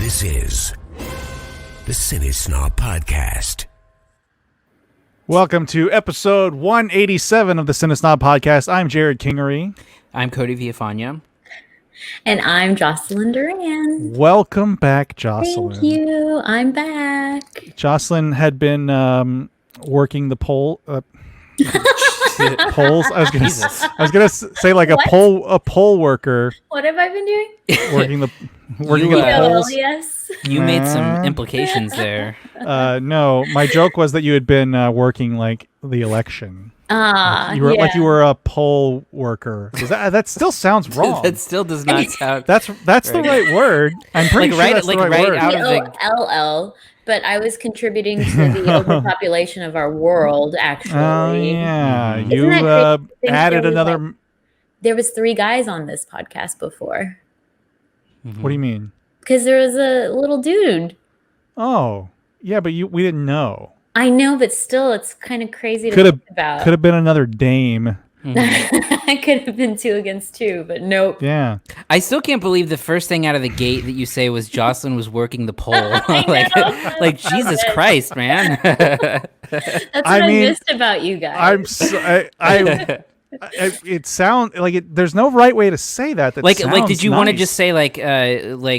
This is the CineSnob Podcast. Welcome to episode 187 of the CineSnob Podcast. I'm Jerrod Kingery. I'm Cody Villafana. And I'm Jocelyn Duran. Welcome back, Jocelyn. Thank you. I'm back. Jocelyn had been working the poll. Polls. I was gonna say like a poll worker. What have I been doing? Working the polls. Yes. You made some implications there. No, my joke was that you had been working like the election. You were a poll worker. That still sounds wrong. That still does not sound. That's the right word. I'm pretty sure that's the right word. Out of the LL. But I was contributing to the overpopulation of our world, actually. Oh, yeah. You added another... There was 3 guys on this podcast before. Mm-hmm. What do you mean? Because there was a little dude. Oh. Yeah, but we didn't know. I know, but still, it's kind of crazy to think about. Could have been another dame. I could have been 2 against 2, but nope. Yeah. I still can't believe the first thing out of the gate that you say was Jocelyn was working the poll. like Jesus Christ, man. That's what I missed about you guys. It sounds like there's no right way to say that. Like did you want to just say like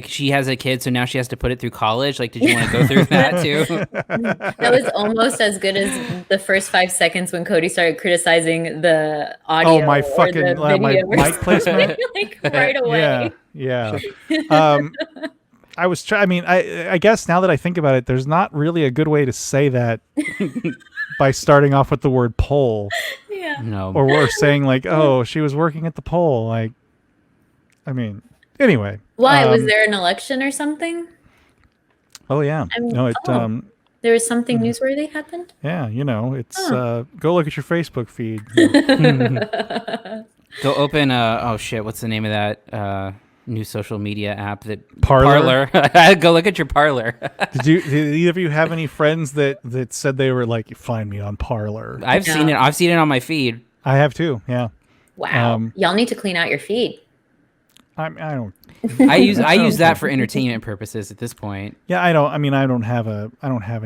she has a kid, so now she has to put it through college? Like, did you want to go through that too? That was almost as good as the first 5 seconds when Cody started criticizing the audio. Oh, my fucking my mic placement! Like right away. Yeah. I was trying. I mean, I guess now that I think about it, there's not really a good way to say that by starting off with the word poll. Yeah. No. Or we're saying like, oh, she was working at the poll. Like, I mean, anyway. Why? Was there an election or something? Oh, yeah. There was something newsworthy happened? Yeah, it's go look at your Facebook feed. Go open what's the name of that new social media app that Parler? Go look at your Parler. Did either of you have any friends that said they were like, find me on Parler? I've seen it on my feed. I have too. Yeah. Wow. Y'all need to clean out your feed. I don't. I use that for entertainment purposes at this point. Yeah, I don't have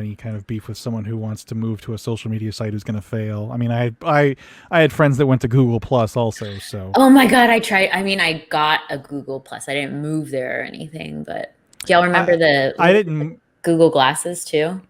any kind of beef with someone who wants to move to a social media site who's going to fail. I mean, I had friends that went to Google Plus also. So. Oh my God, I tried. I mean, I got a Google Plus. I didn't move there or anything, but do y'all remember the Google glasses too?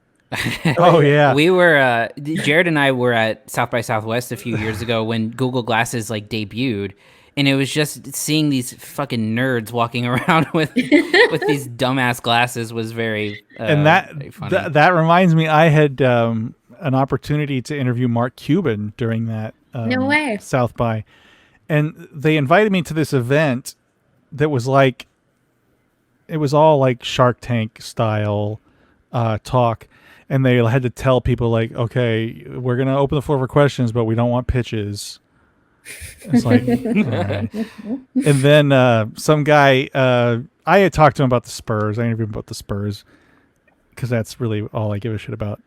Oh yeah. We were Jerrod and I were at South by Southwest a few years ago when Google Glasses like debuted. And it was just seeing these fucking nerds walking around with these dumbass glasses was very and very funny. That reminds me, I had an opportunity to interview Mark Cuban during that no way. South by, and they invited me to this event that was like, it was all like Shark Tank style talk, and they had to tell people like, okay, we're gonna open the floor for questions, but we don't want pitches. It's like, all right. And then some guy, I had talked to him about the Spurs. I interviewed him about the Spurs because that's really all I give a shit about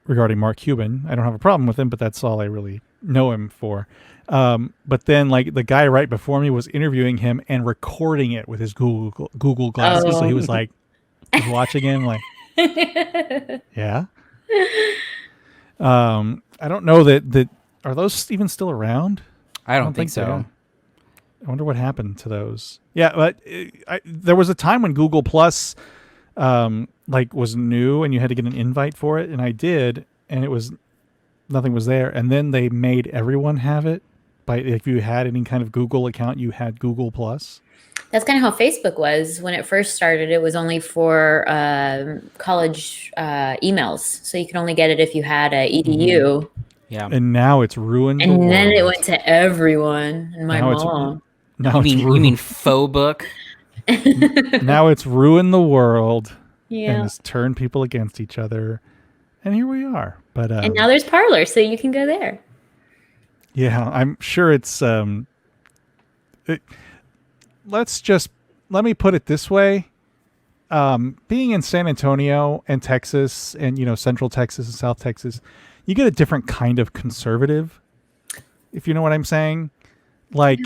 regarding Mark Cuban. I don't have a problem with him, but that's all I really know him for. But then, like, the guy right before me was interviewing him and recording it with his Google glasses. So he was like, was watching him, like, yeah. I don't know that are those even still around? I don't think so. I wonder what happened to those. Yeah, but there was a time when Google Plus was new and you had to get an invite for it, and I did, and nothing was there. And then they made everyone have it. If you had any kind of Google account, you had Google Plus. That's kind of how Facebook was when it first started. It was only for college emails, so you could only get it if you had a EDU. Mm-hmm. Yeah, and now it's ruined. And then it went to everyone. And my mom. You mean faux book? Now it's ruined the world. Yeah, and it's turned people against each other. And here we are. But and now there's Parler, so you can go there. Yeah, I'm sure it's. Let me put it this way. Being in San Antonio and Texas, and Central Texas and South Texas, you get a different kind of conservative, if you know what I'm saying. Like,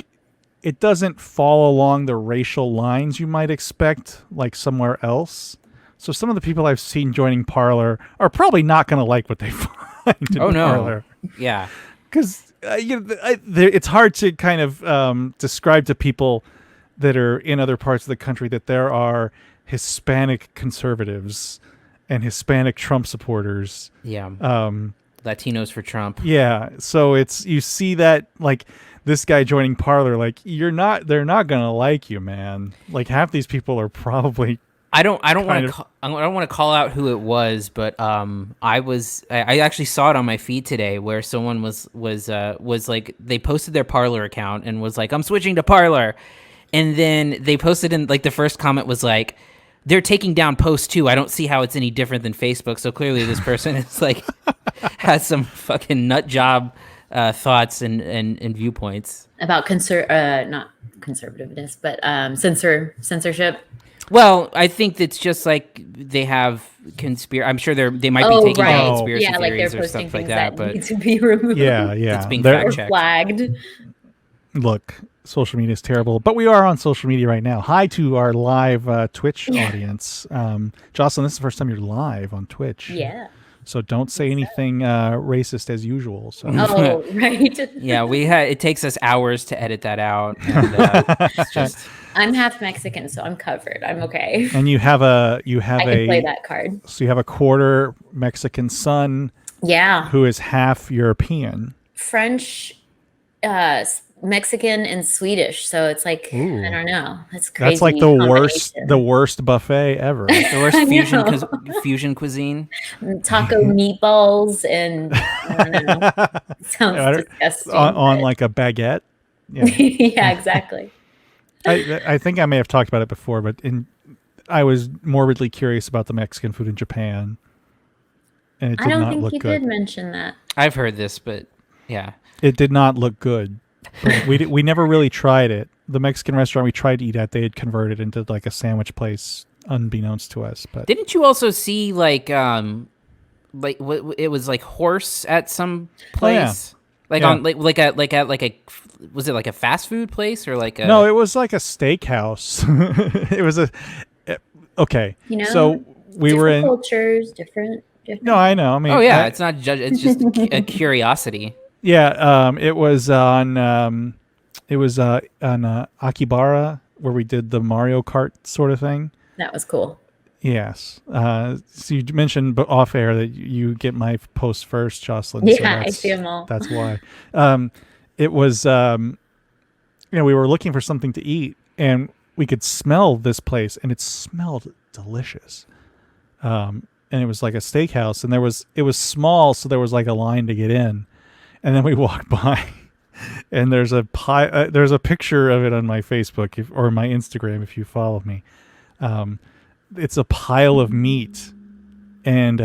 it doesn't fall along the racial lines you might expect, like somewhere else. So some of the people I've seen joining Parler are probably not going to like what they find in Parler. Yeah. Because it's hard to kind of describe to people that are in other parts of the country that there are Hispanic conservatives and Hispanic Trump supporters. Yeah. Latinos for Trump. Yeah. So you see that like this guy joining Parler, like they're not gonna like you, man. Like half these people are probably. I don't want to call out who it was, but I actually saw it on my feed today where someone was like, they posted their Parler account and was like, I'm switching to Parler, and then they posted in like the first comment was like, they're taking down posts too. I don't see how it's any different than Facebook. So clearly this person is like has some fucking nut job thoughts and viewpoints about not conservativeness, but censorship. Well, I think it's just like they have I'm sure they might be taking down conspiracy theories or stuff like that, but need to be removed. Yeah. It's being fact checked. Flagged. Look, social media is terrible, but we are on social media right now. Hi to our live Twitch audience. Jocelyn, this is the first time you're live on Twitch. Yeah. So don't say anything racist as usual. So. Oh, right. Yeah, it takes us hours to edit that out. And, it's just. I'm half Mexican, so I'm covered. I'm okay. And you have I can play that card. So you have a quarter Mexican son. Yeah. Who is half European. French, Mexican, and Swedish. So it's like, I don't know. That's crazy. That's like the worst buffet ever. The worst fusion cuisine. Taco meatballs and I don't know. Sounds disgusting. On like a baguette. Yeah, yeah, exactly. I think I may have talked about it before, but I was morbidly curious about the Mexican food in Japan, and it did not look good. I don't think you did mention that. I've heard this, but yeah, it did not look good. But we never really tried it. The Mexican restaurant we tried to eat at, they had converted into like a sandwich place, unbeknownst to us. But didn't you also see like what it was like horse at some place? Oh, yeah. On like a was it like a fast food place or like a No, it was like a steakhouse. It was okay. So we were in cultures, different. No, I know. I mean, it's not it's just a curiosity. Yeah, it was on Akibara where we did the Mario Kart sort of thing. That was cool. Yes. So you mentioned off air that you get my posts first, Jocelyn. Yeah, I see them all. That's why. It was, we were looking for something to eat, and we could smell this place, and it smelled delicious. And it was like a steakhouse, and it was small, so there was like a line to get in. And then we walked by, and there's a picture of it on my Facebook or my Instagram if you follow me. It's a pile of meat, and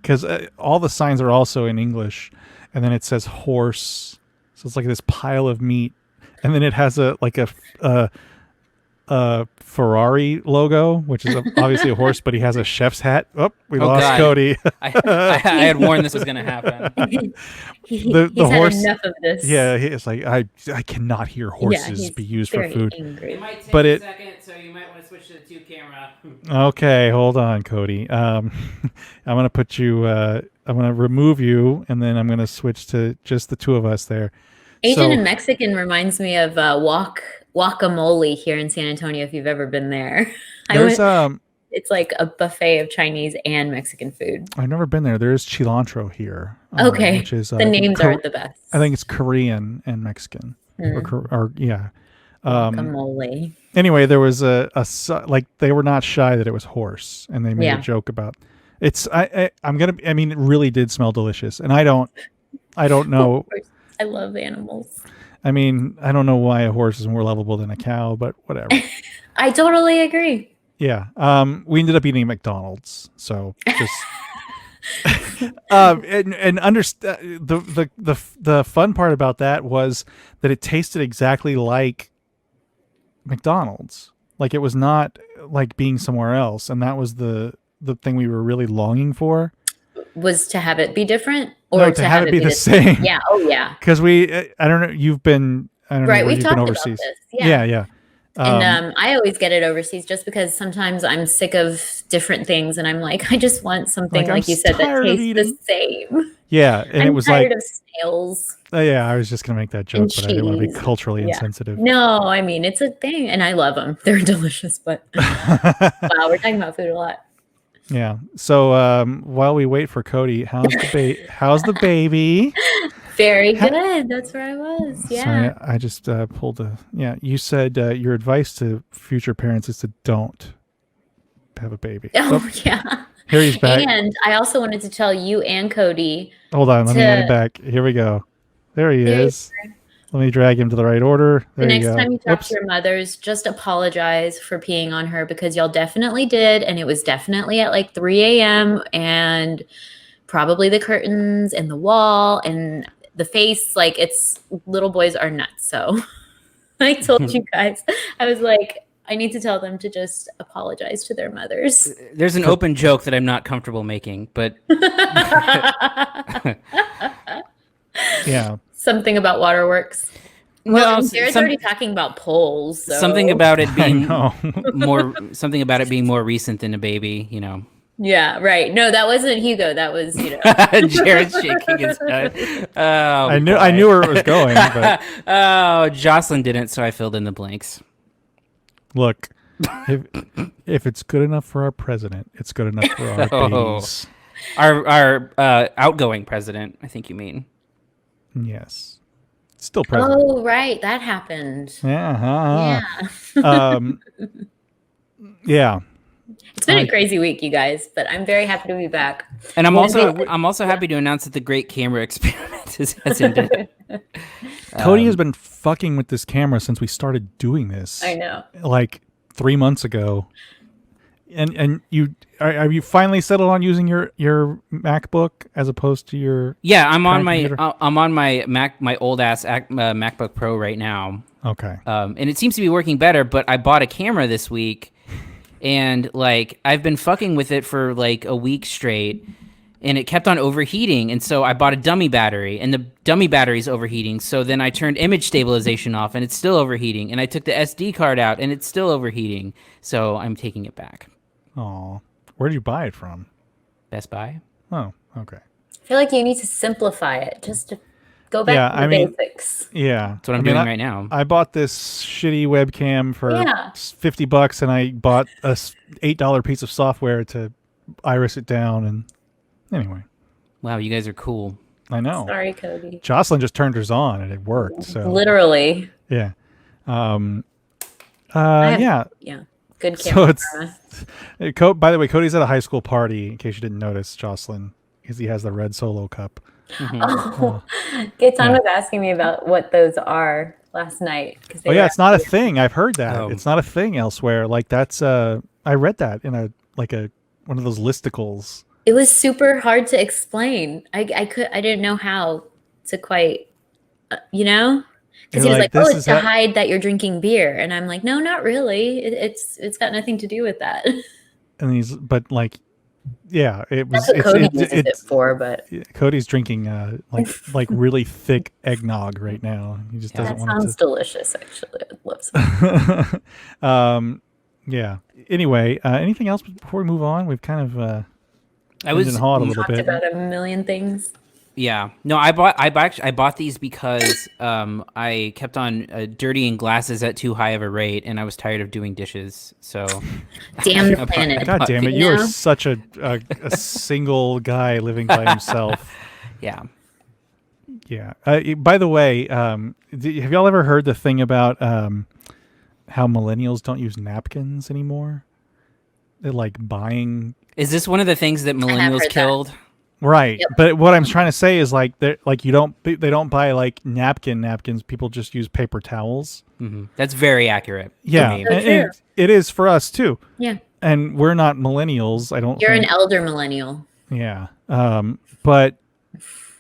because all the signs are also in English, and then it says horse, so it's like this pile of meat, and then it has a Ferrari logo, which is obviously a horse, but he has a chef's hat. Oh, we lost God. Cody. I had warned this was going to happen. He's horse, had enough of this. Yeah, it's like I cannot hear horses be used for food. Angry. It might take a second, so you might want to switch to the 2-camera. Okay, hold on, Cody. I'm gonna put you. I'm gonna remove you, and then I'm gonna switch to just the two of us there. Asian and Mexican reminds me of Guacamole here in San Antonio. If you've ever been there, it's like a buffet of Chinese and Mexican food. I've never been there. There's cilantro here. Okay, which is the names aren't the best. I think it's Korean and Mexican, or yeah. Guacamole. Anyway, there was like they were not shy that it was horse, and they made a joke about it's. I mean, it really did smell delicious, and I don't know. I love animals. I mean, I don't know why a horse is more lovable than a cow, but whatever. I totally agree. Yeah. We ended up eating at McDonald's, so just and understand the fun part about that was that it tasted exactly like McDonald's. Like it was not like being somewhere else, and that was the thing we were really longing for. Was to have it be different, or no, to have it be the same. Yeah. Oh, yeah. Because I don't know. You've been. I don't know. Right. We've you've talked been overseas. about this. Yeah. Yeah. And I always get it overseas just because sometimes I'm sick of different things and I'm like, I just want something like you said that tastes the same. Yeah, and I'm it was tired like of snails. yeah, I was just gonna make that joke, And but I didn't want to be cheese. culturally insensitive. No, I mean it's a thing, and I love them. They're delicious, but wow, we're talking about food a lot. Yeah. So while we wait for Cody, how's the baby? Very good. That's where I was. Yeah. Sorry, I just pulled a. Yeah, you said your advice to future parents is to don't have a baby. Oh yeah. Here he's back. And I also wanted to tell you and Cody. Hold on, let me add him back. Here we go. There he is. Let me drag him to the right order. There the you next go. time you talk to your mothers, just apologize for peeing on her because y'all definitely did. And it was definitely at like 3 a.m. and probably the curtains and the wall and the face. Like it's little boys are nuts. So I told you guys, I was like, I need to tell them to just apologize to their mothers. There's an open joke that I'm not comfortable making, but yeah. Something about waterworks. Well, Jerrod's already talking about poles. So. Something about it being something about it being more recent than a baby, you know. Yeah, right. No, that wasn't Hugo. That was, Jerrod's shaking his head. Oh, I knew where it was going. But... oh, Jocelyn didn't, so I filled in the blanks. Look, if it's good enough for our president, it's good enough for our babies. Our outgoing president, I think you mean. Yes. Still president. Oh, right. That happened. Yeah. Yeah. It's been a crazy week, you guys, but I'm very happy to be back. And I'm also happy to announce that the great camera experiment has ended. Cody has been fucking with this camera since we started doing this. I know. Like 3 months ago. And you are you finally settled on using your MacBook as opposed to your I'm on my Mac, my old ass MacBook Pro right now. Okay. And it seems to be working better, but I bought a camera this week and like I've been fucking with it for like a week straight and it kept on overheating, and so I bought a dummy battery and the dummy battery's overheating, so then I turned image stabilization off and it's still overheating, and I took the SD card out and it's still overheating, so I'm taking it back. Oh, where did you buy it from? Best Buy. Oh, okay. I feel like you need to simplify it just to go back to the basics. Yeah. That's what I'm doing right now. I bought this shitty webcam for $50 and I bought a $8 piece of software to iris it down, and anyway. Wow, you guys are cool. I know. Sorry, Cody. Jocelyn just turned hers on and it worked. So literally. Yeah. Yeah. Good camera. So by the way, Cody's at a high school party, in case you didn't notice, Jocelyn, because he has the red Solo cup. Gaetan was asking me about what those are last night. It's not a thing. I've heard that. Oh. It's not a thing elsewhere. Like that's I read that in one of those listicles. It was super hard to explain. I didn't know how to quite, because he was like, "Oh, it's to hide that you're drinking beer," and I'm like, "No, not really. It's got nothing to do with that." And it was. That's what Cody uses it for, but Cody's drinking like really thick eggnog right now. He just doesn't want it. That sounds delicious. Actually, I'd love some. Yeah. Anyway, anything else before we move on? We've kind of talked about a million things. Yeah. No, I bought these because I kept on dirtying glasses at too high of a rate, and I was tired of doing dishes. So, damn the planet! God damn it! You are such a single guy living by himself. Yeah. Yeah. By the way, have y'all ever heard the thing about how millennials don't use napkins anymore? They're like buying. Is this one of the things that millennials killed? Right. Yep. But what I'm trying to say is like they don't buy like napkins. People just use paper towels. Mm-hmm. That's very accurate. Yeah. And it is for us too. Yeah. And we're not millennials. You're an elder millennial. Yeah. But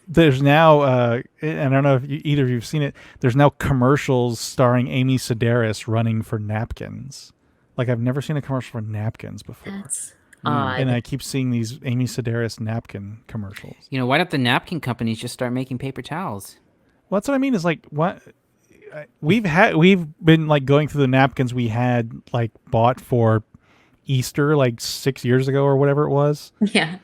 there's now, and I don't know if either of you've seen it, there's now commercials starring Amy Sedaris running for napkins. Like I've never seen a commercial for napkins before. That's odd. And I keep seeing these Amy Sedaris napkin commercials. Why don't the napkin companies just start making paper towels? Well, that's what I mean is like, what? we've been like going through the napkins we had like bought for Easter like 6 years ago or whatever it was. Yeah.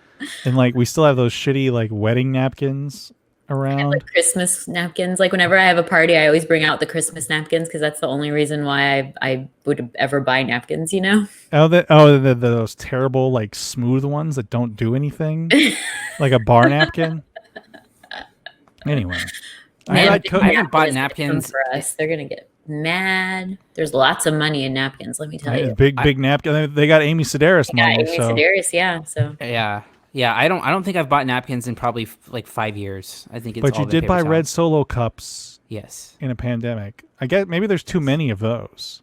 And like we still have those shitty like wedding napkins around. Like Christmas napkins. Like whenever I have a party, I always bring out the Christmas napkins because that's the only reason why I would ever buy napkins, you know? Those terrible like smooth ones that don't do anything. Like a bar napkin. Anyway. Man, I haven't bought napkins for us. They're gonna get mad. There's lots of money in napkins, let me tell you. Big napkin. They got Amy Sedaris money. Amy Sedaris, yeah. So yeah. I don't think I've bought napkins in probably like 5 years. I think it's. But you did buy red Solo cups. Yes. In a pandemic, I guess maybe there's too many of those.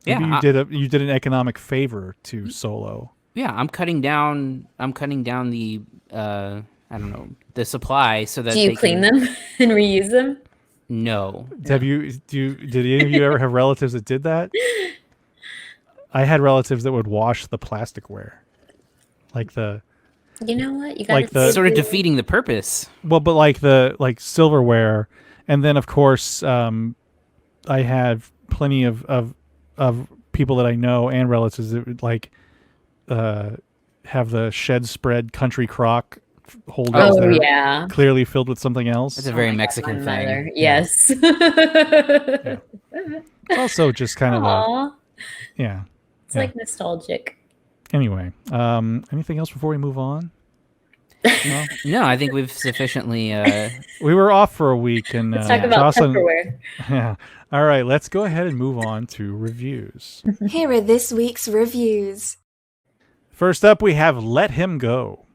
Maybe Yeah, you did an economic favor to Solo. Yeah, I'm cutting down the I don't know, the supply so that. Do you clean them and reuse them? No. Did any of you ever have relatives that did that? I had relatives that would wash the plasticware, like the. You know what? You got like the sort of defeating the purpose. Well, but like silverware, and then of course, I have plenty of people that I know and relatives that would like have the shed spread country crock holders that are clearly filled with something else. It's a very Mexican thing. Yes. Yeah. It's also just kind of It's like nostalgic. Anyway, anything else before we move on? No, I think we've sufficiently. We were off for a week, and let's talk about Jocelyn. Tupperware. Yeah. All right, let's go ahead and move on to reviews. Here are this week's reviews. First up, we have Let Him Go.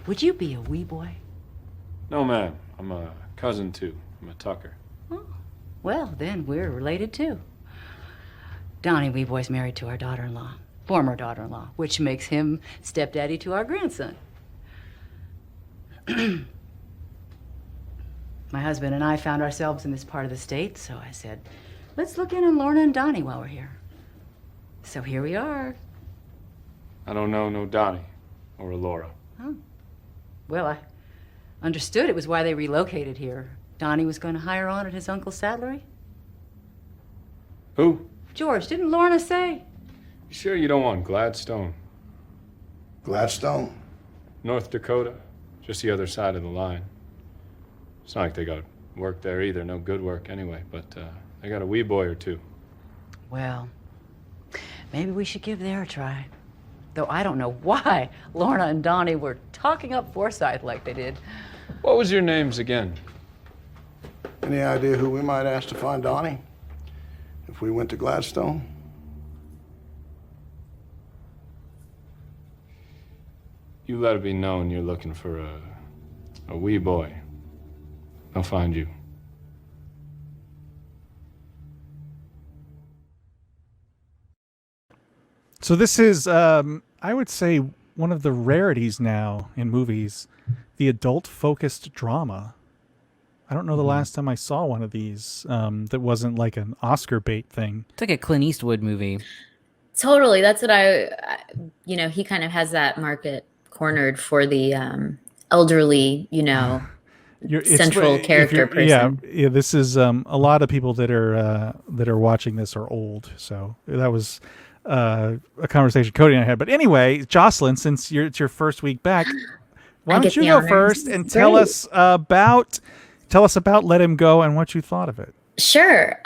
Would you be a wee boy? No, ma'am. I'm a cousin, too. I'm a Tucker. Oh, well, then we're related, too. Donnie Weeboy's married to our daughter-in-law, former daughter-in-law, which makes him stepdaddy to our grandson. My husband and I found ourselves in this part of the state, so I said, let's look in on Lorna and Donnie while we're here. So here we are. I don't know no Donnie or Laura. Oh. Well, I understood it was why they relocated here. Donnie was going to hire on at his uncle's saddlery. Who? George, didn't Lorna say? You sure you don't want Gladstone? Gladstone? North Dakota. Just the other side of the line. It's not like they got work there either. No good work anyway. But they got a wee boy or two. Well, maybe we should give there a try. Though I don't know why Lorna and Donnie were talking up Forsyth like they did. What was your names again? Any idea who we might ask to find Donnie if we went to Gladstone? You let it be known you're looking for a wee boy. They'll find you. So this is, I would say, one of the rarities now in movies, the adult-focused drama. I don't know the last time I saw one of these that wasn't like an Oscar bait thing. It's like a Clint Eastwood movie. Totally. That's what he kind of has that market cornered for the elderly, central character person. Yeah. This is a lot of people that are watching this are old. So that was a conversation Cody and I had. But anyway, Jocelyn, since it's your first week back, why don't you go first and tell us about Let Him Go and what you thought of it? Sure.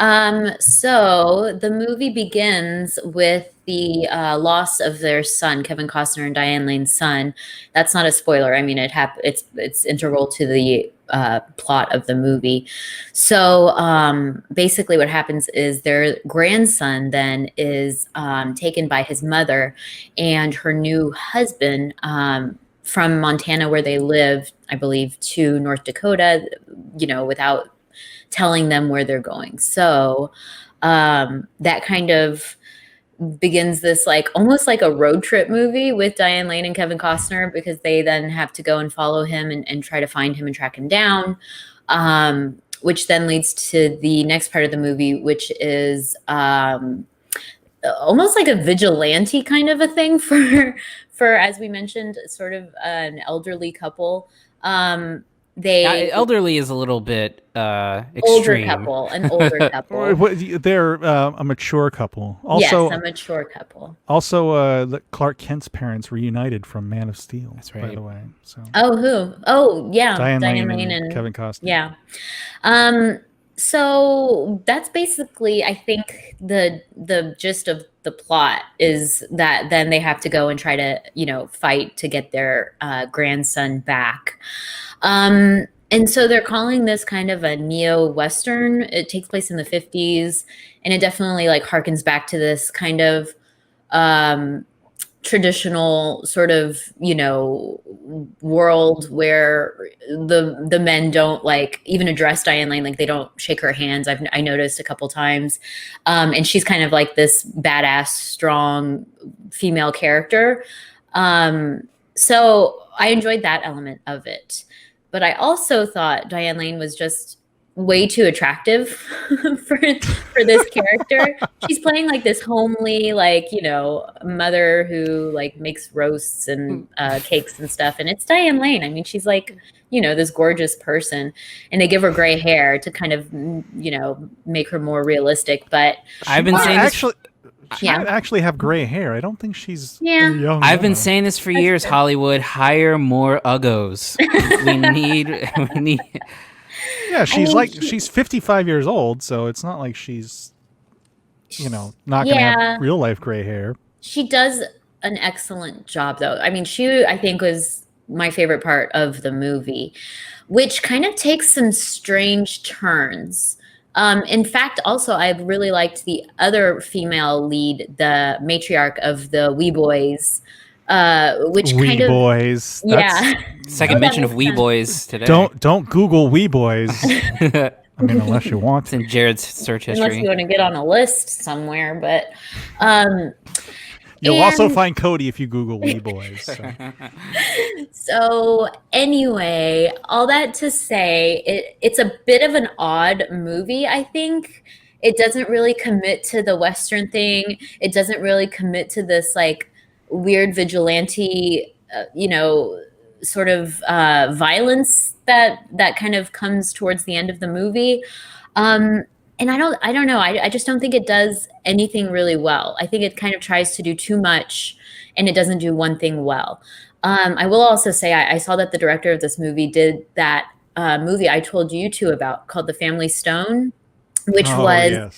So the movie begins with the loss of their son, Kevin Costner and Diane Lane's son. That's not a spoiler. I mean, it's integral to the plot of the movie. So basically what happens is their grandson then is taken by his mother and her new husband from Montana, where they live, I believe, to North Dakota, without telling them where they're going. So that kind of begins this almost like a road trip movie with Diane Lane and Kevin Costner, because they then have to go and follow him and try to find him and track him down, which then leads to the next part of the movie, which is almost like a vigilante kind of a thing for as we mentioned, sort of an elderly couple. they elderly is a little bit older extreme. couple, an older couple. They're a mature couple. Also, yes, a mature couple. Also, Clark Kent's parents reunited from Man of Steel. That's right. By the way. So. Oh, who? Oh, yeah, Diane Lane and Kevin Costner. Yeah. So that's basically, I think, the gist of the plot is that then they have to go and try to, fight to get their grandson back. And so they're calling this kind of a neo-Western. It takes place in the 50s, and it definitely like harkens back to this kind of traditional sort of, world where the men don't like even address Diane Lane, like they don't shake her hands. I noticed a couple times. And she's kind of like this badass, strong female character. So I enjoyed that element of it. But I also thought Diane Lane was just way too attractive for this character. She's playing like this homely, like, mother who like makes roasts and cakes and stuff. And it's Diane Lane. I mean, she's like, this gorgeous person, and they give her gray hair to kind of, make her more realistic. But I've been saying she might actually have gray hair. I don't think she's young. I've been saying this for years. True. Hollywood, hire more uggos. we need. Yeah, she's 55 years old, so it's not like she's, not going to have real life gray hair. She does an excellent job, though. I mean, she, I think, was my favorite part of the movie, which kind of takes some strange turns. In fact, also, I really liked the other female lead, the matriarch of the Wee Boys, which kind of boys. Second mention of Wee Boys today. Don't Google Wee Boys. I mean, unless you want to. It's in Jerrod's search history. Unless you want to get on a list somewhere, but you'll also find Cody if you Google Wee Boys. So anyway, all that to say, it's a bit of an odd movie, I think. It doesn't really commit to the Western thing. It doesn't really commit to this like weird vigilante, sort of violence that kind of comes towards the end of the movie. And I don't know. I just don't think it does anything really well. I think it kind of tries to do too much, and it doesn't do one thing well. I will also say I saw that the director of this movie did that movie I told you two about called The Family Stone, which was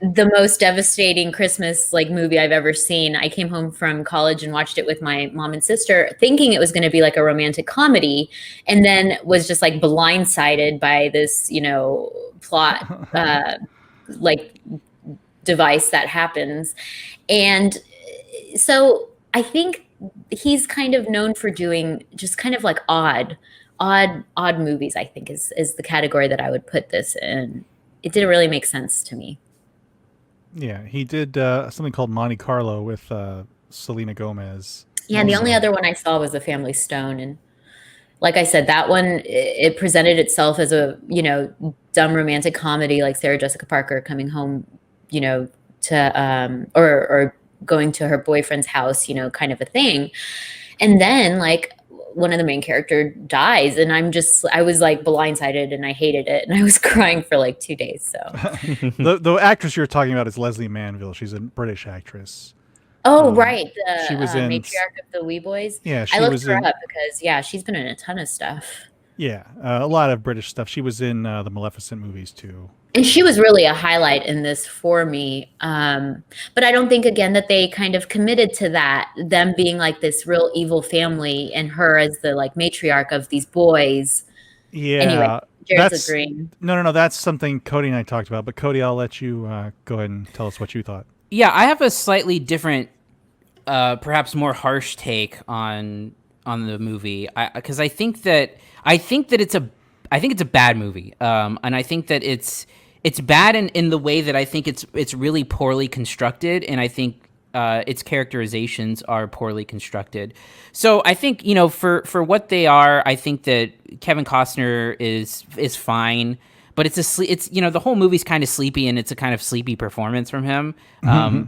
the most devastating Christmas like movie I've ever seen. I came home from college and watched it with my mom and sister, thinking it was going to be like a romantic comedy, and then was just like blindsided by this, plot like device that happens. And so I think he's kind of known for doing just kind of like odd movies, I think is the category that I would put this in. It didn't really make sense to me. Yeah, he did something called Monte Carlo with Selena Gomez. Yeah, and the only other one I saw was The Family Stone. And like I said, that one, it presented itself as a, dumb romantic comedy, like Sarah Jessica Parker coming home, to, or going to her boyfriend's house, kind of a thing. And then like one of the main character dies, and I was like blindsided, and I hated it, and I was crying for like 2 days. So the actress you're talking about is Leslie Manville. She's a British actress. Oh, right. She was in matriarch of the Wee Boys. Yeah, I looked her up because she's been in a ton of stuff. Yeah, a lot of British stuff. She was in the Maleficent movies too. And she was really a highlight in this for me. But I don't think, again, that they kind of committed to that, them being like this real evil family and her as the like matriarch of these boys. Yeah. Anyway, Jerrod's agreeing. No. That's something Cody and I talked about. But Cody, I'll let you go ahead and tell us what you thought. Yeah, I have a slightly different, perhaps more harsh take on the movie. Because I think that it's a bad movie. And I think that it's bad in the way that I think it's really poorly constructed, and I think its characterizations are poorly constructed. So I think for what they are, I think that Kevin Costner is fine, but it's the whole movie's kind of sleepy, and it's a kind of sleepy performance from him.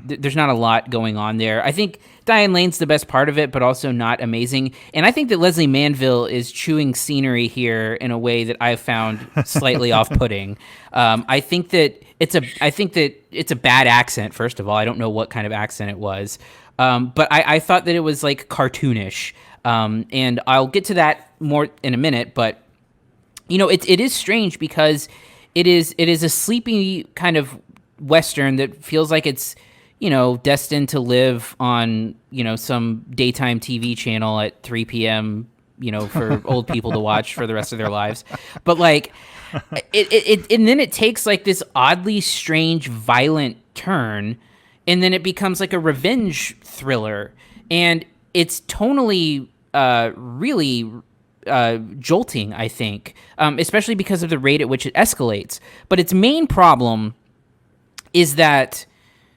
There's not a lot going on there. I think Diane Lane's the best part of it, but also not amazing. And I think that Leslie Manville is chewing scenery here in a way that I've found slightly off-putting. I think that it's a bad accent. First of all, I don't know what kind of accent it was, but I thought that it was like cartoonish. And I'll get to that more in a minute, but it is strange because it is a sleepy kind of Western that feels like it's, destined to live on, some daytime TV channel at 3 p.m., for old people to watch for the rest of their lives. But like, and then it takes like this oddly strange, violent turn, and then it becomes like a revenge thriller. And it's tonally really jolting, I think, especially because of the rate at which it escalates. But its main problem is that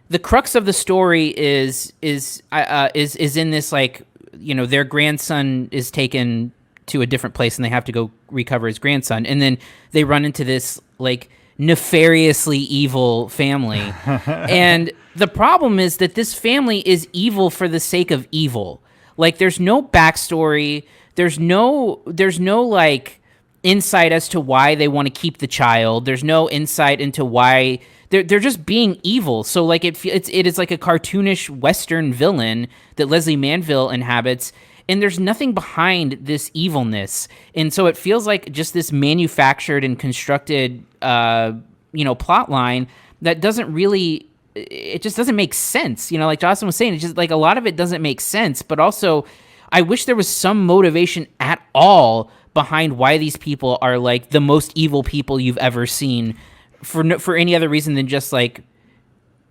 the crux of the story is in this, like, their grandson is taken to a different place and they have to go recover his grandson, and then they run into this like nefariously evil family. And the problem is that this family is evil for the sake of evil. Like, there's no backstory. There's no like insight as to why they want to keep the child. There's no insight into why they're just being evil. So like it is like a cartoonish Western villain that Leslie Manville inhabits, and there's nothing behind this evilness. And so it feels like just this manufactured and constructed plot line that doesn't really, it just doesn't make sense. Like Jocelyn was saying, it's just like a lot of it doesn't make sense, but also I wish there was some motivation at all behind why these people are like the most evil people you've ever seen, for any other reason than just like,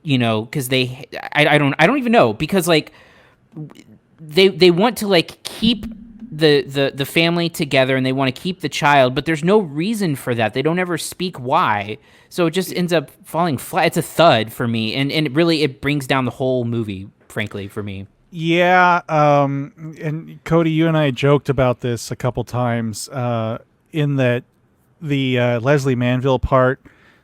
because I don't even know, because like they want to like keep the family together and they want to keep the child, but there's no reason for that. They don't ever speak why. So it just ends up falling flat. It's a thud for me, and it brings down the whole movie, frankly, for me. Yeah, and Cody, you and I joked about this a couple times, in that the Leslie Manville part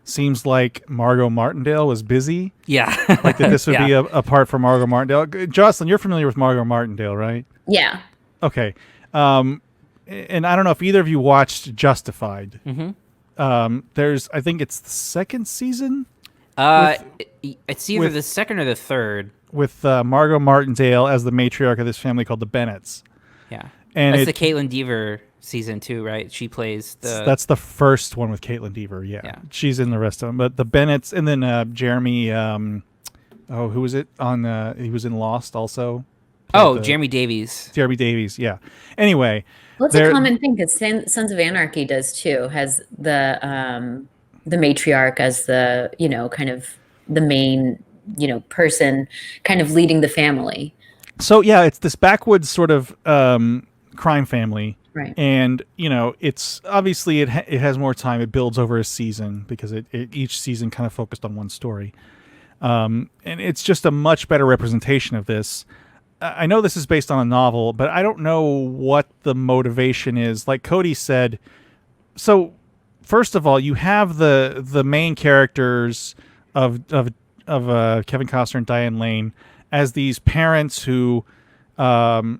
seems like Margot Martindale was busy. Yeah. Like that this would be a part for Margot Martindale. Jocelyn, you're familiar with Margot Martindale, right? Yeah. Okay. And I don't know if either of you watched Justified. Mm-hmm. I think it's the second season. It's either the second or the third. With Margot Martindale as the matriarch of this family called the Bennetts. Yeah. And that's the Caitlin Dever season 2, right? She plays That's the first one with Caitlin Dever, yeah. She's in the rest of them. But the Bennetts, and then Jeremy, who was it? He was in Lost also. Jeremy Davies. Jeremy Davies, yeah. Anyway. Well, it's a common thing because Sons of Anarchy does too, has the matriarch as the, kind of the main, person kind of leading the family. So, yeah, it's this backwoods sort of crime family. Right. And, it's obviously it has more time. It builds over a season because each season kind of focused on one story. And it's just a much better representation of this. I know this is based on a novel, but I don't know what the motivation is. Like Cody said, so first of all, you have the main characters of Kevin Costner and Diane Lane as these parents who are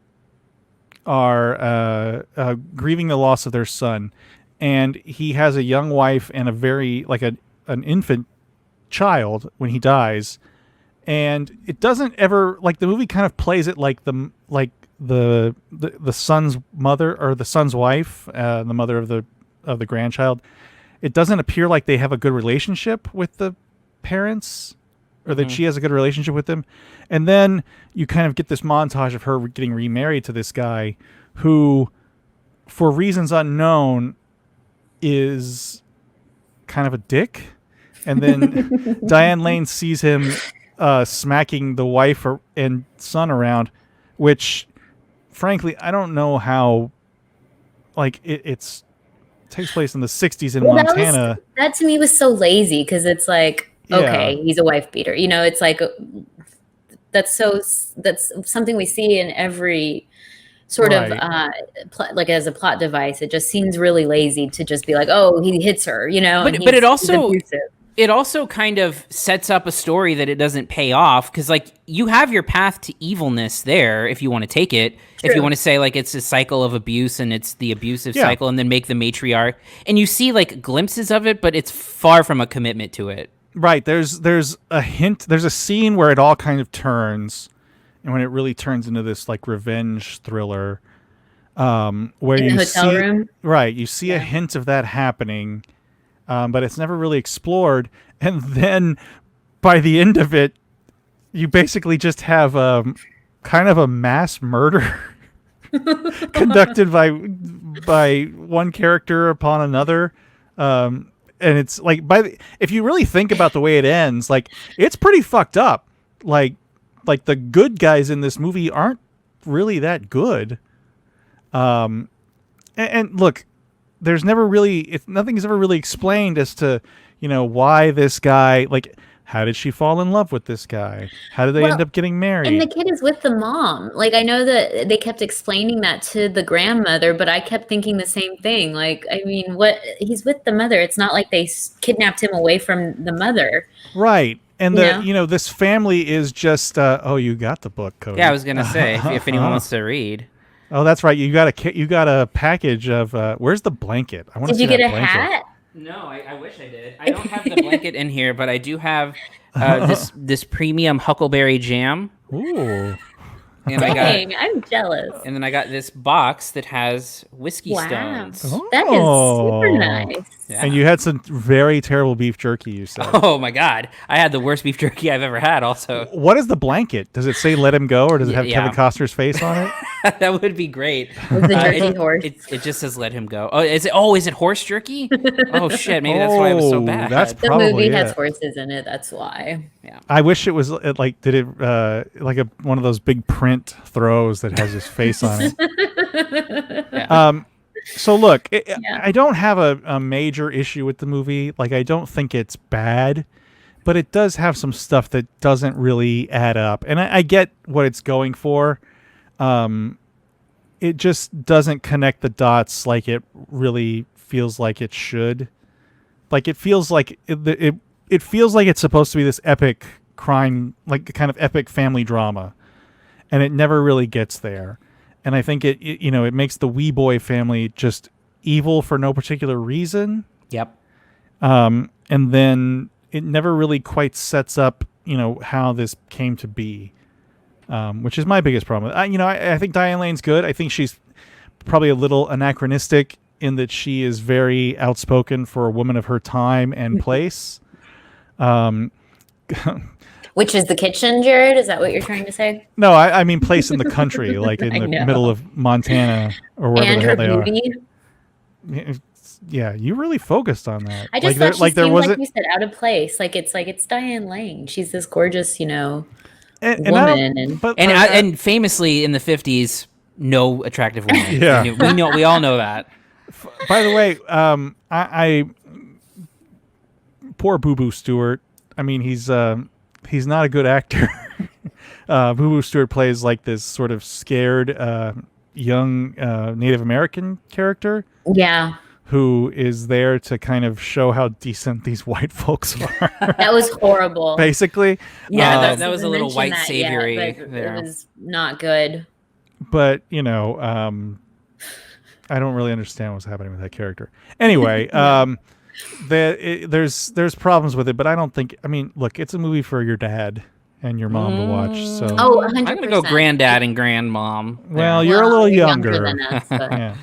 grieving the loss of their son, and he has a young wife and a very an infant child when he dies. And it doesn't ever, like, the movie kind of plays it like the son's mother or the son's wife, the mother of the grandchild. It doesn't appear like they have a good relationship with the parents, or that she has a good relationship with them. And then you kind of get this montage of her getting remarried to this guy who, for reasons unknown, is kind of a dick. And then Diane Lane sees him smacking the wife and son around, which, frankly, I don't know how. Like, it takes place in the 60s in Montana. That to me was so lazy, because it's like, okay, he's a wife beater. It's like that's something we see in every sort Right. of like as a plot device. It just seems really lazy to just be like, oh, he hits her, you know. But and but it he's also abusive. it also kind of sets up a story that it doesn't pay off because like you have your path to evilness there if you want to take it. If you True. want to say like it's a cycle of abuse and it's the abusive Yeah. cycle and then make the matriarch and you see like glimpses of it, but it's far from a commitment to it. Right. There's a hint. There's a scene where it all kind of turns, and when it really turns into this like revenge thriller, where In the you hotel see room? right, you see a hint of that happening, but it's never really explored. And then by the end of it, you basically just have kind of a mass murder conducted by one character upon another. And it's like if you really think about the way it ends, like it's pretty fucked up. Like the good guys in this movie aren't really that good. And look, there's never really nothing's ever really explained as to, you know, why this guy, like, how did she fall in love with this guy? How did they end up getting married? And the kid is with the mom. Like, I know that they kept explaining that to the grandmother, but I kept thinking the same thing. Like, I mean, he's with the mother. It's not like they kidnapped him away from the mother. Right. And Yeah. this family is just, oh, you got the book, Cody. Yeah, I was gonna say if anyone wants to read. Oh, that's right. You got a package of, where's the blanket? I want to Did see you get that a blanket. hat? No, I wish I did. I don't have the blanket in here, but I do have this premium huckleberry jam. Ooh. And Dang, I'm jealous. and then I got this box that has whiskey Wow. stones. That is super nice. Yeah. And you had some very terrible beef jerky, you said. Oh my god, I had the worst beef jerky I've ever had. Also, What is the blanket? Does it say "Let him go" or does it have Yeah. Kevin Costner's face on it? that would be great. Was the jerky horse? It just says "Let him go." Oh, is it horse jerky? Oh shit, maybe that's why it was so Oh, bad. that's The probably movie has it. horses in it. That's why. I wish it was like like one of those big print throws that has his face on it. So look, I don't have a major issue with the movie. Like, I don't think it's bad, but it does have some stuff that doesn't really add up. And I get what it's going for. It just doesn't connect the dots like it really feels like it should. Like, it feels like it feels like it's supposed to be this epic crime, like kind of epic family drama, and it never really gets there. And I think it makes the wee boy family just evil for no particular reason. Yep. And then it never really quite sets up, how this came to be, which is my biggest problem. I think Diane Lane's good. I think she's probably a little anachronistic in that she is very outspoken for a woman of her time and place. Which is the kitchen, Jerrod? Is that what you're trying to say? No, I mean place in the country, like in I the know. middle of Montana or wherever And the her hell they beauty. are. Yeah, you really focused on that. I just like thought she there seemed, wasn't, like you said, out of place. Like it's Diane Lane. She's this gorgeous, and I woman. don't, but And famously in the 50s, no attractive women. Yeah. we all know that. by the way, I poor Boo Boo Stewart. I mean, he's not a good actor. Boo Boo Stewart plays like this sort of scared young Native American character. Yeah. Who is there to kind of show how decent these white folks are. That was horrible. Basically. Yeah, I that was a didn't little mention white that savory yet, but there. It was not good. But, I don't really understand what's happening with that character. Anyway, there's problems with it, but I don't think, look, it's a movie for your dad and your mom to watch. So Oh, 100%. I'm gonna go granddad and grandmom. well, you're a little younger. than us, but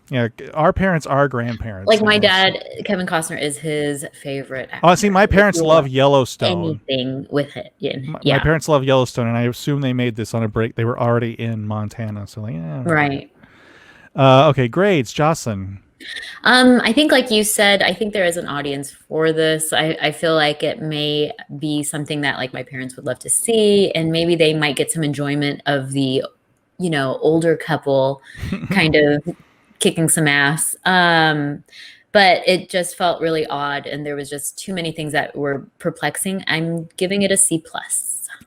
Yeah, our parents are grandparents. like my almost. dad, Kevin Costner is his favorite actor. Oh, see, my parents love Yellowstone. anything with it. Yeah. My parents love Yellowstone, and I assume they made this on a break. They were already in Montana, so like, Right. Okay, grades, Jocelyn. I think, like you said, I think there is an audience for this. I feel like it may be something that like my parents would love to see, and maybe they might get some enjoyment of the, older couple kind of kicking some ass. But it just felt really odd, and there was just too many things that were perplexing. I'm giving it a C+.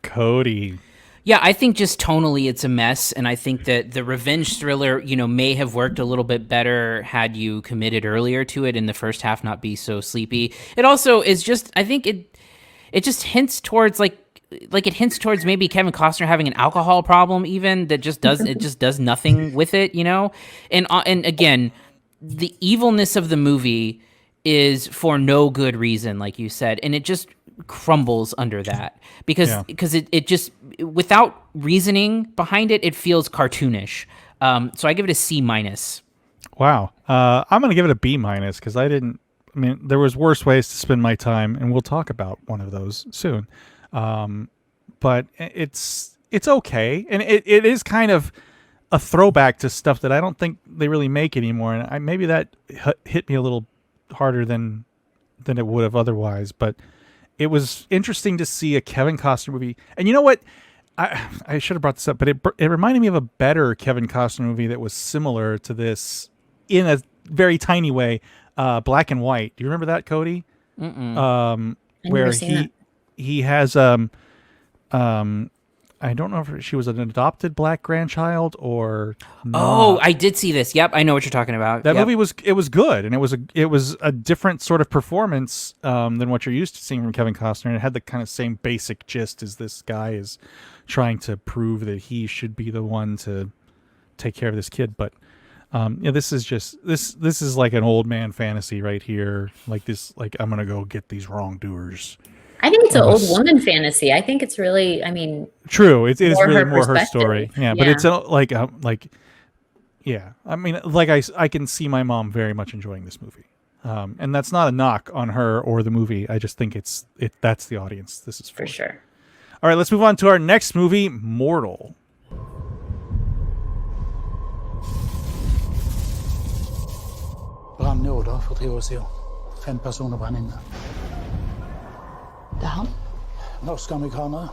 Cody. Yeah, I think just tonally it's a mess, and I think that the revenge thriller, may have worked a little bit better had you committed earlier to it in the first half, not be so sleepy. It also is just, I think it just hints towards like it hints towards maybe Kevin Costner having an alcohol problem, even that just does nothing with it, and again, the evilness of the movie is for no good reason, like you said, and it just crumbles under that because it just, without reasoning behind it, it feels cartoonish. So I give it a C-. Wow. I'm going to give it a B- because there was worse ways to spend my time, and we'll talk about one of those soon. But it's okay, and it is kind of a throwback to stuff that I don't think they really make anymore, and maybe that hit me a little harder than it would have otherwise. But it was interesting to see a Kevin Costner movie, and you know what? I should have brought this up, but it reminded me of a better Kevin Costner movie that was similar to this in a very tiny way. Black and White. Do you remember that, Cody? Where he has I don't know if she was an adopted black grandchild or not. Oh, I did see this. Yep, I know what you're talking about. That movie was good, and it was a different sort of performance than what you're used to seeing from Kevin Costner, and it had the kind of same basic gist as this guy is trying to prove that he should be the one to take care of this kid. But this is just this is like an old man fantasy right here. Like this, like I'm gonna go get these wrongdoers. I think it's an old woman fantasy. I think it's really, true. It is really her more her story. Yeah, but it's yeah. I can see my mom very much enjoying this movie, and that's not a knock on her or the movie. I just think that's the audience this is for sure. All right, let's move on to our next movie, Mortal. Brann i Odda for 3 år siden. 5 personer brann inne. Det er han? Norske amerikanere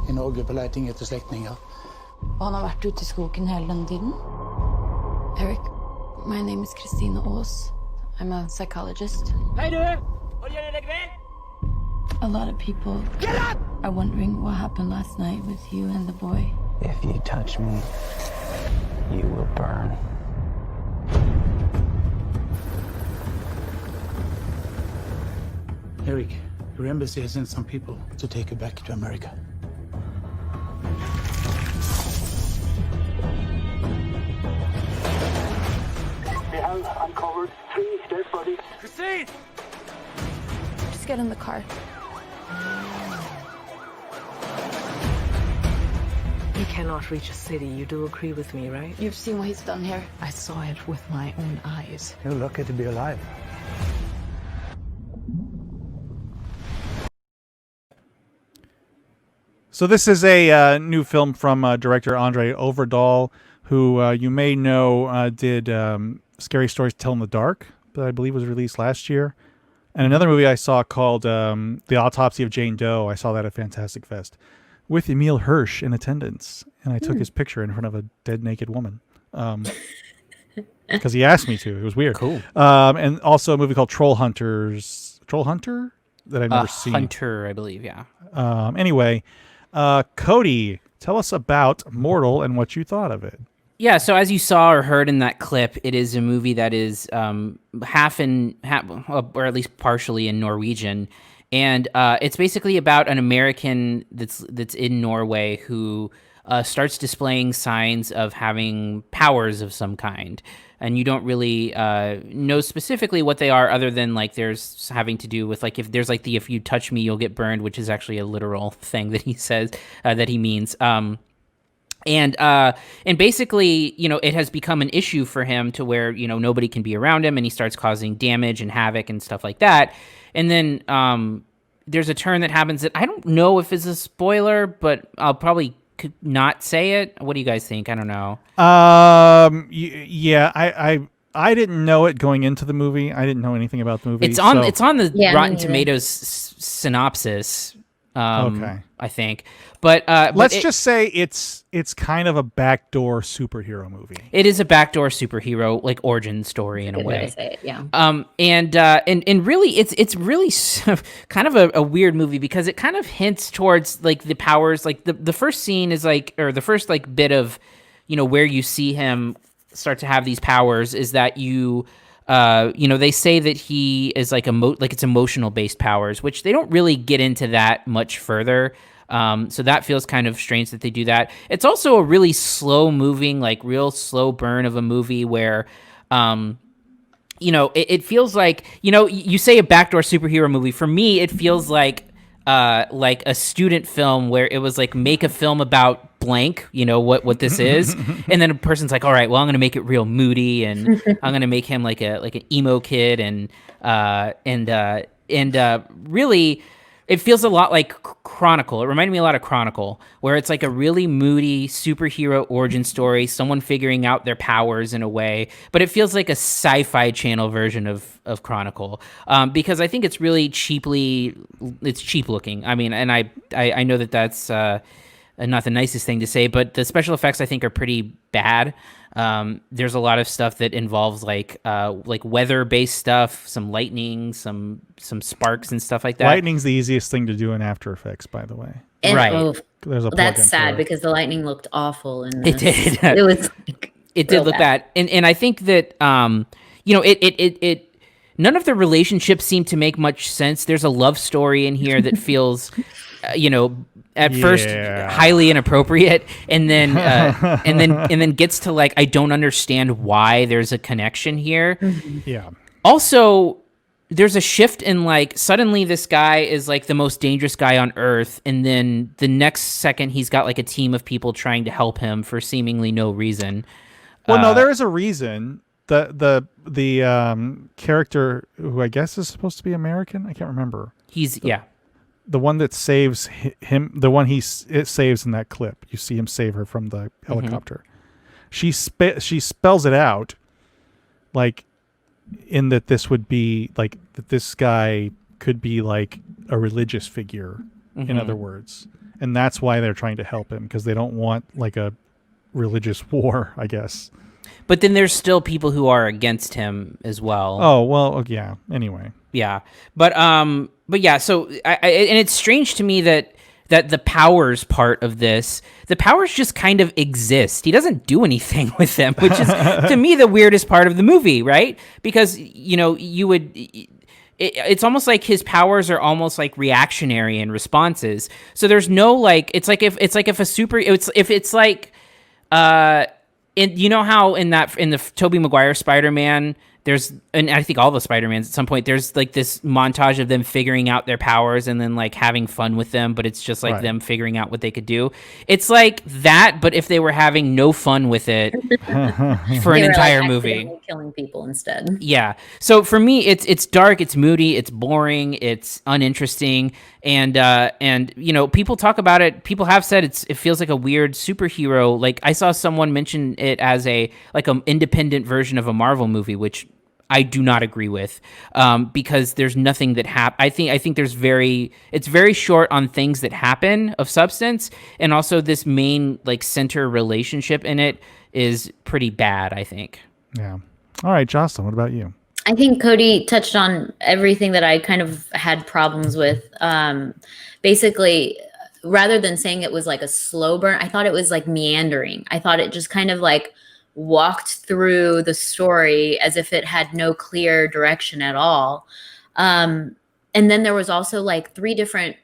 i Norge på leiting etter slektninger. Og han har vært ute i skogen hele denne tiden? Eric, my name is Christina Aas. I'm a psychologist. Hei du! Hold gjerne deg ved! A lot of people are wondering what happened last night with you and the boy. If you touch me, you will burn. Eric, your embassy has sent some people to take you back to America. We have uncovered 3 dead bodies. Christine! Just get in the car. You cannot reach a city. You do agree with me, right? You've seen what he's done here. I saw it with my own eyes. You're lucky to be alive. So this is a new film from director Andre Overdahl, who you may know did Scary Stories to Tell in the Dark, that I believe was released last year. And another movie I saw called The Autopsy of Jane Doe. I saw that at Fantastic Fest with Emil Hirsch in attendance. And I took his picture in front of a dead naked woman. Because he asked me to. It was weird. Cool. And also a movie called Troll Hunters. Troll Hunter? That I've never seen. Hunter, I believe, yeah. Anyway, Cody, tell us about Mortal and what you thought of it. Yeah, so as you saw or heard in that clip, it is a movie that is half, or at least partially in Norwegian, and it's basically about an American that's in Norway who starts displaying signs of having powers of some kind, and you don't really know specifically what they are, other than like there's having to do with like if there's like if you touch me you'll get burned, which is actually a literal thing that he says that he means. And basically, it has become an issue for him to where, nobody can be around him, and he starts causing damage and havoc and stuff like that. And then there's a turn that happens that I don't know if it's a spoiler, but I'll probably not say it. What do you guys think? I don't know. Yeah, I didn't know it going into the movie. I didn't know anything about the movie. It's on the Rotten Tomatoes synopsis. Okay. I think. But let's just say it's kind of a backdoor superhero movie. It is a backdoor superhero like origin story in a way. To say it, yeah. And really, it's really kind of a weird movie because it kind of hints towards like the powers. Like the first scene is like, or the first like bit of, where you see him start to have these powers is that they say that he is like it's emotional based powers, which they don't really get into that much further. So that feels kind of strange that they do that. It's also a really slow moving, like real slow burn of a movie where, it feels like, you say a backdoor superhero movie. For me, it feels like a student film where it was like, make a film about blank, what this is. And then a person's like, all right, well, I'm going to make it real moody and I'm going to make him like an emo kid. And really, it feels a lot like Chronicle. It reminded me a lot of Chronicle, where it's like a really moody superhero origin story, someone figuring out their powers in a way, but it feels like a Sci-Fi Channel version of Chronicle, because I think it's really cheap looking. I mean, and I know that that's not the nicest thing to say, but the special effects I think are pretty bad. There's a lot of stuff that involves like weather-based stuff, some lightning, some sparks and stuff like that. Lightning's the easiest thing to do in After Effects, by the way. And, right. There's a that's sad because the lightning looked awful in this. It did. It was. It did look bad, and I think that it none of the relationships seem to make much sense. There's a love story in here that feels, at first highly inappropriate, and then gets to like, I don't understand why there's a connection here. Yeah. Also, there's a shift in like, suddenly this guy is like the most dangerous guy on earth, and then the next second he's got like a team of people trying to help him for seemingly no reason. Well, no, there is a reason. The character who I guess is supposed to be American, I can't remember. The one that saves him, the one it saves in that clip. You see him save her from the helicopter. She spells it out, like, in that this would be like that this guy could be like a religious figure, in other words, and that's why they're trying to help him, because they don't want like a religious war, I guess. But then there's still people who are against him as well. Oh well, yeah. Anyway. Yeah, but yeah. So and it's strange to me that the powers part of this, the powers just kind of exist. He doesn't do anything with them, which is to me the weirdest part of the movie, right? Because it's almost like his powers are almost like reactionary in responses. So there's no like, it's like if you know how in the Tobey Maguire Spider-Man, there's, and I think all the Spider-Mans at some point, there's like this montage of them figuring out their powers and then like having fun with them, but it's just like them figuring out what they could do. It's like that, but if they were having no fun with it for an entire movie, killing people instead. Yeah. So for me, it's dark, it's moody, it's boring, it's uninteresting, and people talk about it. People have said it feels like a weird superhero. Like I saw someone mention it as an independent version of a Marvel movie, which I do not agree with, because there's nothing that I think it's very short on things that happen of substance, and also this main like center relationship in it is pretty bad, I think. Yeah. All right, Jocelyn, what about you? I think Cody touched on everything that I kind of had problems with. Basically, rather than saying it was like a slow burn, I thought it was like meandering. I thought it just kind of like walked through the story as if it had no clear direction at all. And then there was also like 3 different,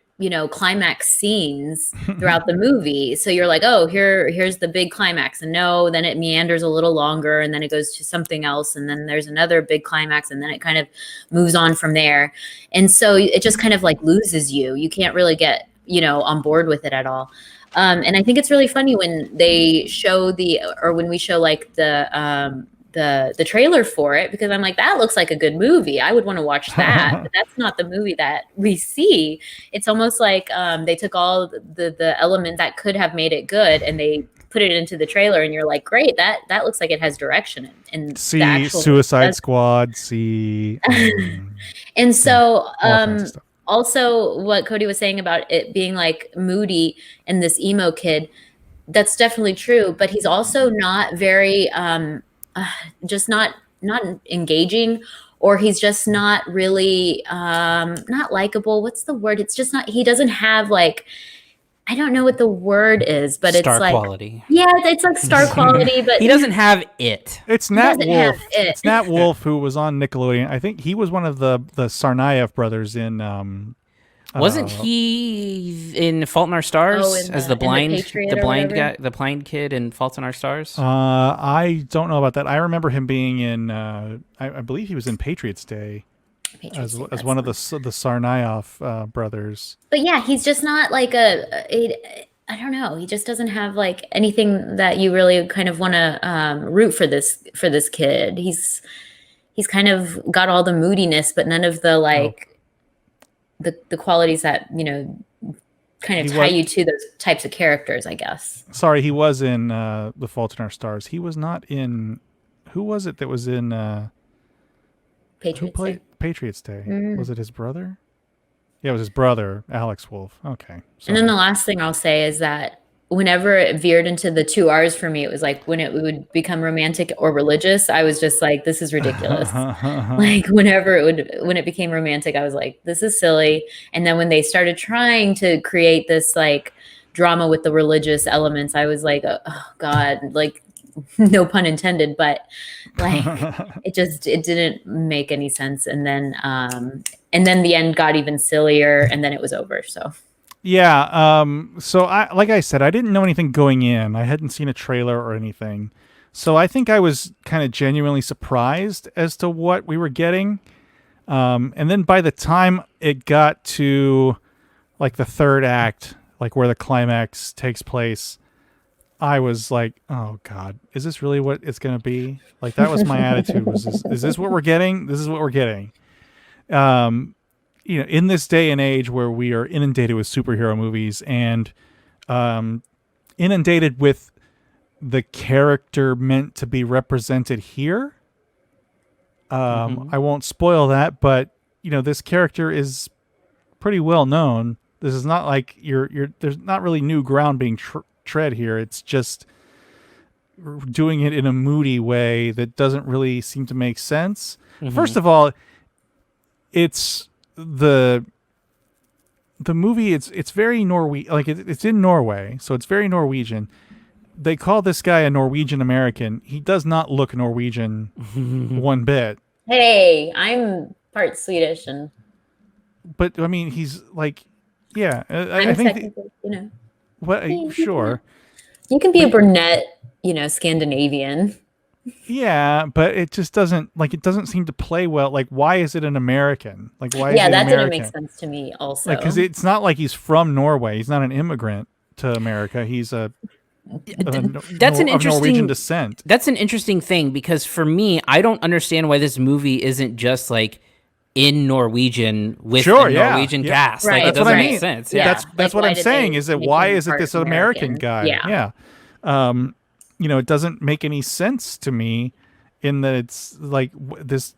climax scenes throughout the movie. So you're like, oh, here's the big climax. And no, then it meanders a little longer and then it goes to something else. And then there's another big climax and then it kind of moves on from there. And so it just kind of like loses you. You can't really get, on board with it at all. And I think it's really funny when they show when we show like the trailer for it, because I'm like, that looks like a good movie. I would want to watch that, but that's not the movie that we see. It's almost like they took all the elements that could have made it good and they put it into the trailer, and you're like, great, that looks like it has direction. And see Suicide Squad, see. And so, also what Cody was saying about it being like moody and this emo kid, that's definitely true. But he's also not very, just not engaging, or he's just not really, not likable. What's the word? It's just not. He doesn't have like. I don't know what the word is, but star it's like quality. Yeah, it's like star quality, but he doesn't have it. It's Nat Wolff. It's Nat Wolff who was on Nickelodeon. I think he was one of the Tsarnaev brothers in. Wasn't he in Fault in Our Stars as the blind guy, the blind kid in Fault in Our Stars? I don't know about that. I remember him being in. I believe he was in Patriots Day. As one of the Tsarnaev brothers. But yeah, he's just not like I don't know. He just doesn't have like anything that you really kind of want to root for this kid. He's kind of got all the moodiness, but none of the like the qualities that kind of tie you to those types of characters, I guess. Sorry, he was in The Fault in Our Stars. He was not in. Who was it that was in? Patriots Day. Was it his brother? Yeah, it was his brother, Alex Wolff. Okay. And then the last thing I'll say is that whenever it veered into the 2 R's for me, it was like when it would become romantic or religious, I was just like, this is ridiculous. Like when it became romantic, I was like, this is silly. And then when they started trying to create this like drama with the religious elements, I was like, oh God, like no pun intended, but like it didn't make any sense. And then the end got even sillier, and then it was over. So yeah. So like I said, I didn't know anything going in. I hadn't seen a trailer or anything. So I think I was kind of genuinely surprised as to what we were getting. And then by the time it got to like the third act, like where the climax takes place, I was like, oh God, is this really what it's going to be? Like, that was my attitude. Is this what we're getting? This is what we're getting. In this day and age where we are inundated with superhero movies and inundated with the character meant to be represented here. I won't spoil that, but this character is pretty well known. This is not like there's not really new ground being tread here. It's just doing it in a moody way that doesn't really seem to make sense. First of all, it's the movie. It's very Norwegian. Like it's in Norway, so it's very Norwegian. They call this guy a Norwegian American. He does not look Norwegian one bit. Hey, I'm part Swedish, but I mean, he's like, yeah. I think What? Sure. You can be a brunette, Scandinavian. Yeah, but it just doesn't seem to play well. Like, why is it an American? Like, why? Yeah, is it that American? didn't make sense to me. Also, like, because it's not like he's from Norway. He's not an immigrant to America. He's of Norwegian descent. That's an interesting thing because for me, I don't understand why this movie isn't just like in Norwegian with a Norwegian cast. Right. Like, That's it what doesn't I mean. make sense. Yeah. Yeah. That's what I'm saying is that why is it this American guy? Yeah. It doesn't make any sense to me in that it's like this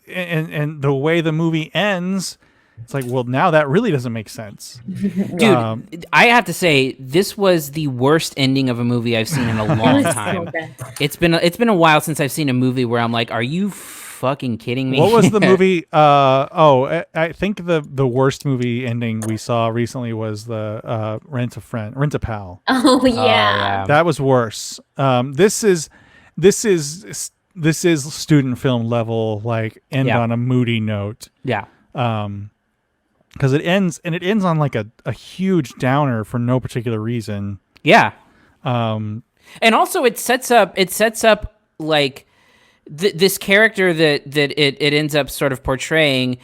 and the way the movie ends, it's like, well, now that really doesn't make sense. Dude, I have to say this was the worst ending of a movie I've seen in a long time. It's been a while since I've seen a movie where I'm like, are you fucking kidding me? What was the movie? I think the worst movie ending we saw recently was the Rent a Pal. Oh yeah. That was worse. This is student film level, like end on a moody note. Yeah. Because it ends on like a huge downer for no particular reason. Yeah. And also it sets up like this character that it ends up sort of portraying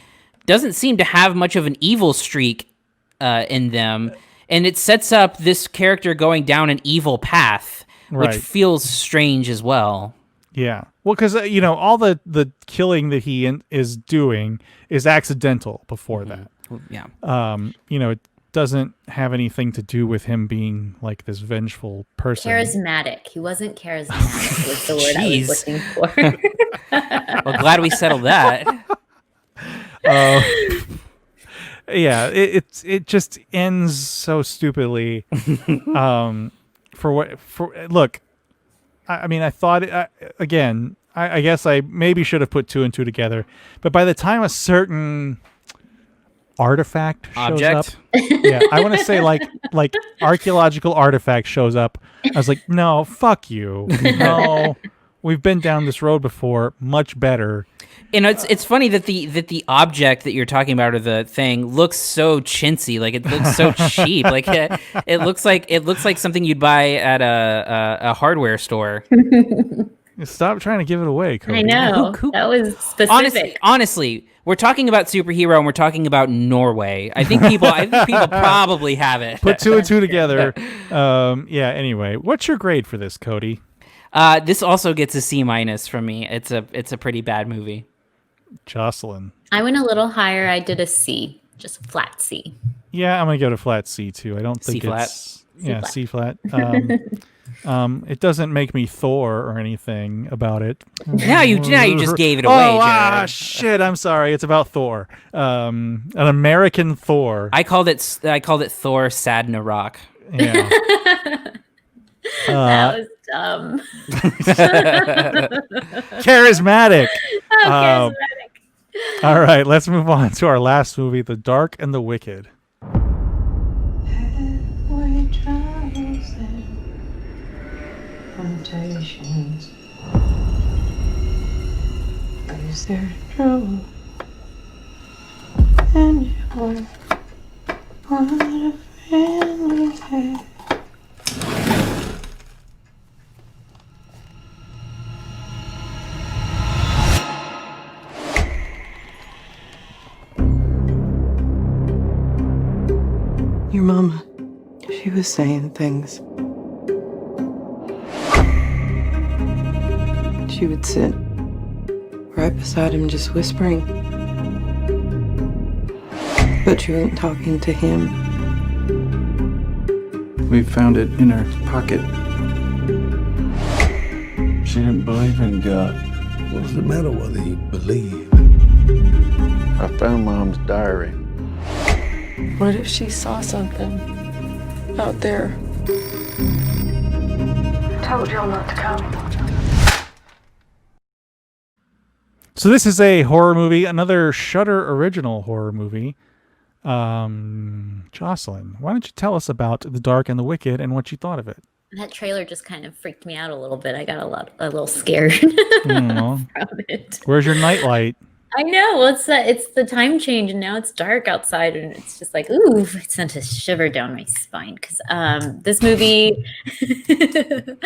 doesn't seem to have much of an evil streak in them, and it sets up this character going down an evil path, which feels strange as well. Yeah, well, because all the killing that he is doing is accidental before that. Yeah, it doesn't have anything to do with him being like this vengeful person. Charismatic. He wasn't charismatic was the word I was looking for. Well, glad we settled that. Yeah, it just ends so stupidly. Look, I mean, I thought again. I guess I maybe should have put two and two together, but by the time a certain artifact shows up, yeah, I want to say like archaeological artifact shows up, I was like, no, fuck you, no, we've been down this road before, much better. You know, it's funny that the object that you're talking about, or the thing, looks so chintzy. Like, it looks so cheap. Like it looks like something you'd buy at a hardware store. Stop trying to give it away, Cody. I know. That was specific. Honestly, we're talking about superhero and we're talking about Norway. I think people probably have it. Put two and two together. Yeah. Anyway, what's your grade for this, Cody? This also gets a C- from me. It's a pretty bad movie. Jocelyn. I went a little higher. I did a C, just flat C. Yeah, I'm gonna go to flat C too. I don't think C-flat. it's C flat. It doesn't make me Thor or anything about it. Now you just gave it away. Oh, shit! I'm sorry. It's about Thor. An American Thor. I called it Thor Sad in Iraq. Yeah. That was dumb. Charismatic. Charismatic. All right, let's move on to our last movie, The Dark and the Wicked. Temptations. Is there trouble? And you're what a family had. Your mama, she was saying things. She would sit right beside him just whispering. But she wasn't talking to him. We found it in her pocket. She didn't believe in God. What does it matter whether you believe? I found Mom's diary. What if she saw something out there? I told y'all not to come. So this is a horror movie, another Shudder original horror movie. Jocelyn, why don't you tell us about The Dark and the Wicked and what you thought of it? That trailer just kind of freaked me out a little bit. I got a little scared from it. Where's your nightlight? I know. Well, it's the time change, and now it's dark outside, and it's just like, ooh, it sent a shiver down my spine because this movie, it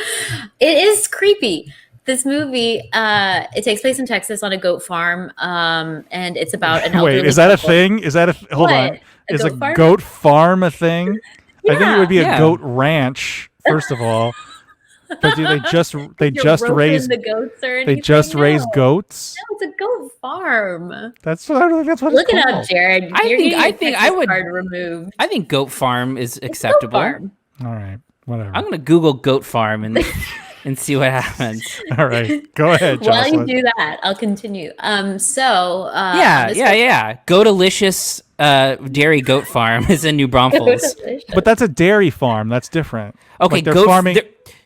is creepy. This movie, it takes place in Texas on a goat farm, and it's about an elderly Wait, is that couple. a thing? Is that hold on? Is a goat farm a thing? Yeah. I think it would be a goat ranch, first of all. But do they just raise the goats or they just raise goats? No, it's a goat farm. That's what Look it's it called. up, Jerrod. I think I would card removed. I think goat farm is acceptable. Farm. All right, whatever. I'm gonna Google goat farm and see what happens. All right, go ahead, While Jocelyn. you do that, I'll continue. Yeah. Goatalicious dairy goat farm is in New Braunfels. But that's a dairy farm. That's different. Okay, like they're goat farming.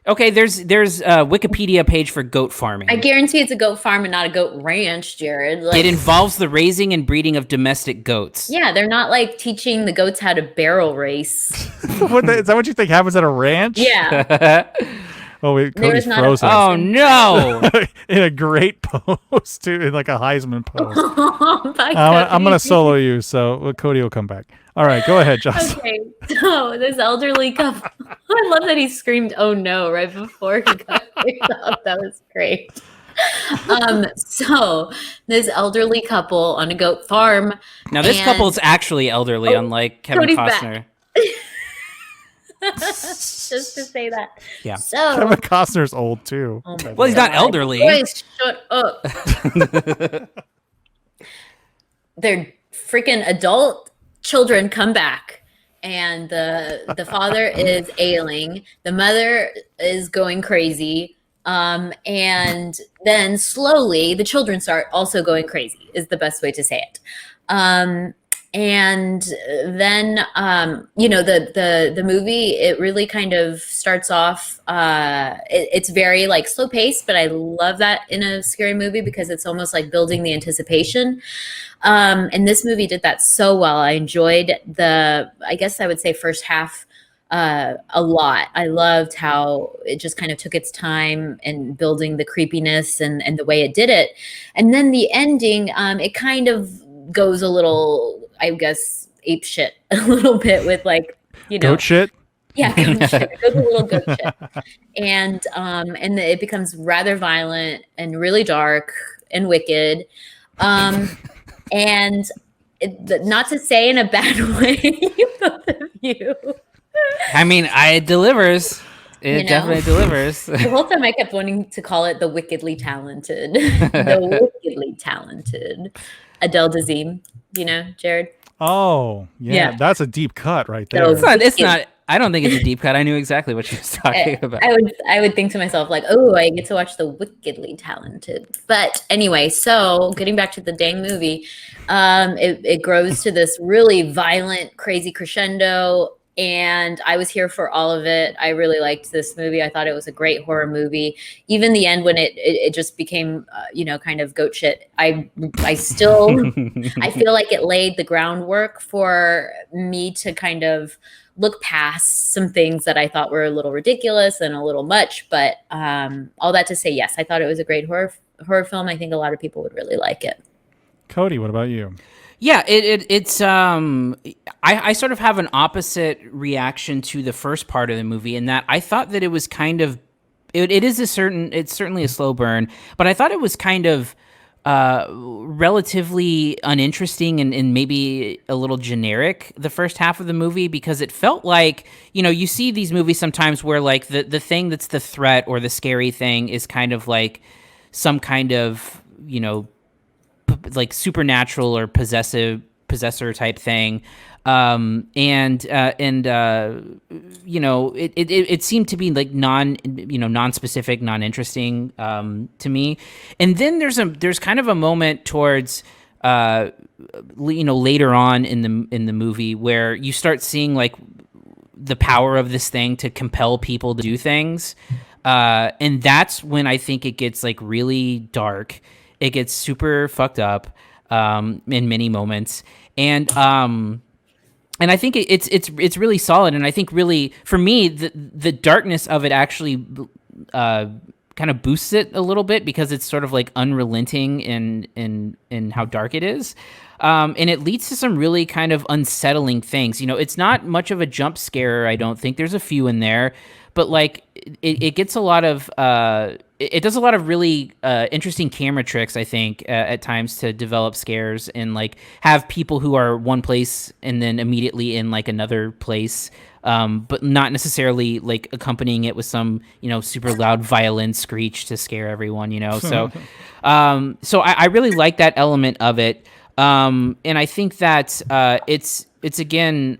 There's a Wikipedia page for goat farming. I guarantee it's a goat farm and not a goat ranch, Jerrod. Like, it involves the raising and breeding of domestic goats. yeah, they're not like teaching the goats how to barrel race. Is that what you think happens at a ranch? Yeah. Oh, wait, There's Cody's not a frozen. Oh no! In a great pose too, in like a Heisman pose. Bye, I'm gonna Cody. solo you, so Cody will come back. All right, go ahead, Jocelyn. Okay, so this elderly couple. I love that he screamed, "Oh no!" right before he got picked up. That was great. So this elderly couple on a goat farm. Now this couple's actually elderly, unlike Kevin Cody's Costner. Just to say that. Yeah. So Kevin Costner's old too. Oh my Well, he's not elderly. Boys, shut up. Their freaking adult children come back, and the father is ailing, the mother is going crazy, and then slowly the children start also going crazy, is the best way to say it. And then, the movie, it really kind of starts off, it's very like slow paced, but I love that in a scary movie because it's almost like building the anticipation. And this movie did that so well. I enjoyed I guess I would say first half a lot. I loved how it just kind of took its time and building the creepiness and the way it did it. And then the ending, it kind of goes a little, I guess, ape shit a little bit with like, goat shit. Yeah, goat shit. It goes a little goat shit. And it becomes rather violent and really dark and wicked. And not to say in a bad way, both of you. I mean, it delivers. It definitely delivers. The whole time I kept wanting to call it the wickedly talented. The wickedly talented Adele Dazeem, Jerrod? Oh, yeah. That's a deep cut right there. It's not. I don't think it's a deep cut. I knew exactly what she was talking about. I would think to myself like, oh, I get to watch the wickedly talented. But anyway, so getting back to the dang movie, it grows to this really violent, crazy crescendo. And I was here for all of it. I really liked this movie. I thought it was a great horror movie. Even the end when it just became, kind of goat shit. I still, I feel like it laid the groundwork for me to kind of look past some things that I thought were a little ridiculous and a little much. But all that to say, yes, I thought it was a great horror film. I think a lot of people would really like it. Cody, what about you? Yeah, it's I sort of have an opposite reaction to the first part of the movie in that I thought that it was kind of it's certainly a slow burn, but I thought it was kind of relatively uninteresting and maybe a little generic the first half of the movie because it felt like, you see these movies sometimes where like the thing that's the threat or the scary thing is kind of like some kind of, like supernatural or possessor type thing. It seemed to be like non-specific, non-interesting to me. And then there's kind of a moment towards later on in the movie where you start seeing like the power of this thing to compel people to do things. And that's when I think it gets like really dark. It gets super fucked up in many moments. And I think it's really solid. And I think really, for me, the darkness of it actually kind of boosts it a little bit because it's sort of like unrelenting in how dark it is. And it leads to some really kind of unsettling things. It's not much of a jump scare, I don't think. There's a few in there. But like it gets a lot of it does a lot of really interesting camera tricks, I think, at times to develop scares and like have people who are one place and then immediately in like another place, but not necessarily like accompanying it with some super loud violin screech to scare everyone. So I really like that element of it, and I think that it's again.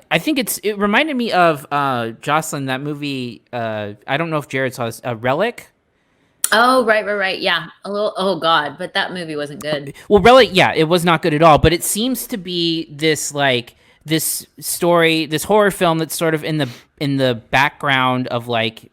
I think it reminded me of Jocelyn, that movie. I don't know if Jerrod saw this. Relic. Oh, right. Yeah, a little. Oh God, but that movie wasn't good. Well, Relic, yeah, it was not good at all. But it seems to be this story, this horror film that's sort of in the background of like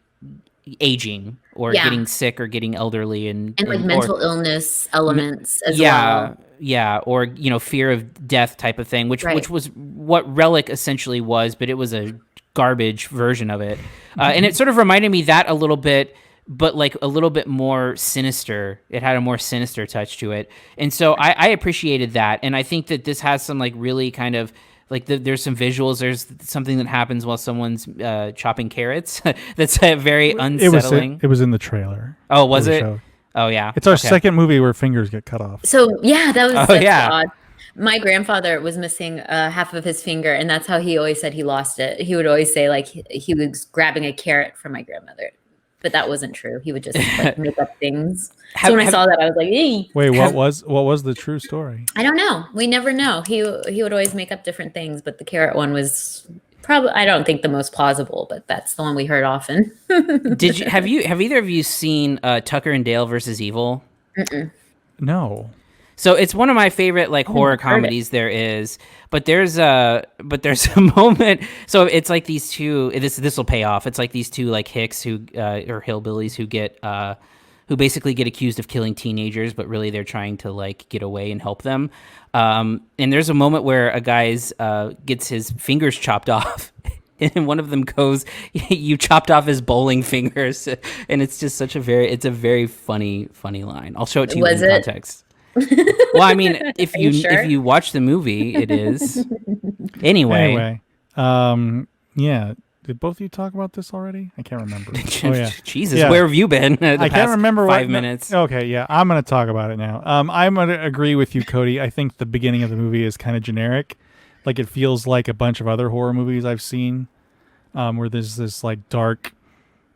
aging or getting sick or getting elderly and like mental illness elements as well. Yeah, or fear of death type of thing, which was what Relic essentially was, but it was a garbage version of it, and it sort of reminded me that a little bit, but like a little bit more sinister. It had a more sinister touch to it, and so I appreciated that, and I think that this has some like really kind of like there's some visuals. There's something that happens while someone's chopping carrots that's very unsettling. It was in the trailer. Oh, was it? Showed. Oh yeah, it's our second movie where fingers get cut off. So yeah, that was odd. My grandfather was missing half of his finger, and that's how he always said he lost it. He would always say like he was grabbing a carrot from my grandmother, but that wasn't true. He would just like make up things. So when I saw that, I was like, "Hey." Wait, what was the true story? I don't know. We never know. He would always make up different things, but the carrot one was probably, I don't think the most plausible, but that's the one we heard often. Have either of you seen Tucker and Dale versus Evil? Mm-mm. No. So it's one of my favorite like horror comedies there is, but there's a moment. So it's like these two. This will pay off. It's like these two like hicks who or hillbillies who basically get accused of killing teenagers, but really they're trying to like get away and help them. And there's a moment where a guy's gets his fingers chopped off. And one of them goes, "You chopped off his bowling fingers," and it's just a very funny line. I'll show it to you in context. Well, I mean, if you watch the movie, it is. Anyway, yeah. Did both of you talk about this already? I can't remember. Jesus, where have you been? I can't remember 5 minutes. Okay, yeah, I'm going to talk about it now. I'm going to agree with you, Cody. I think the beginning of the movie is kind of generic. Like it feels like a bunch of other horror movies I've seen, where there's this like dark,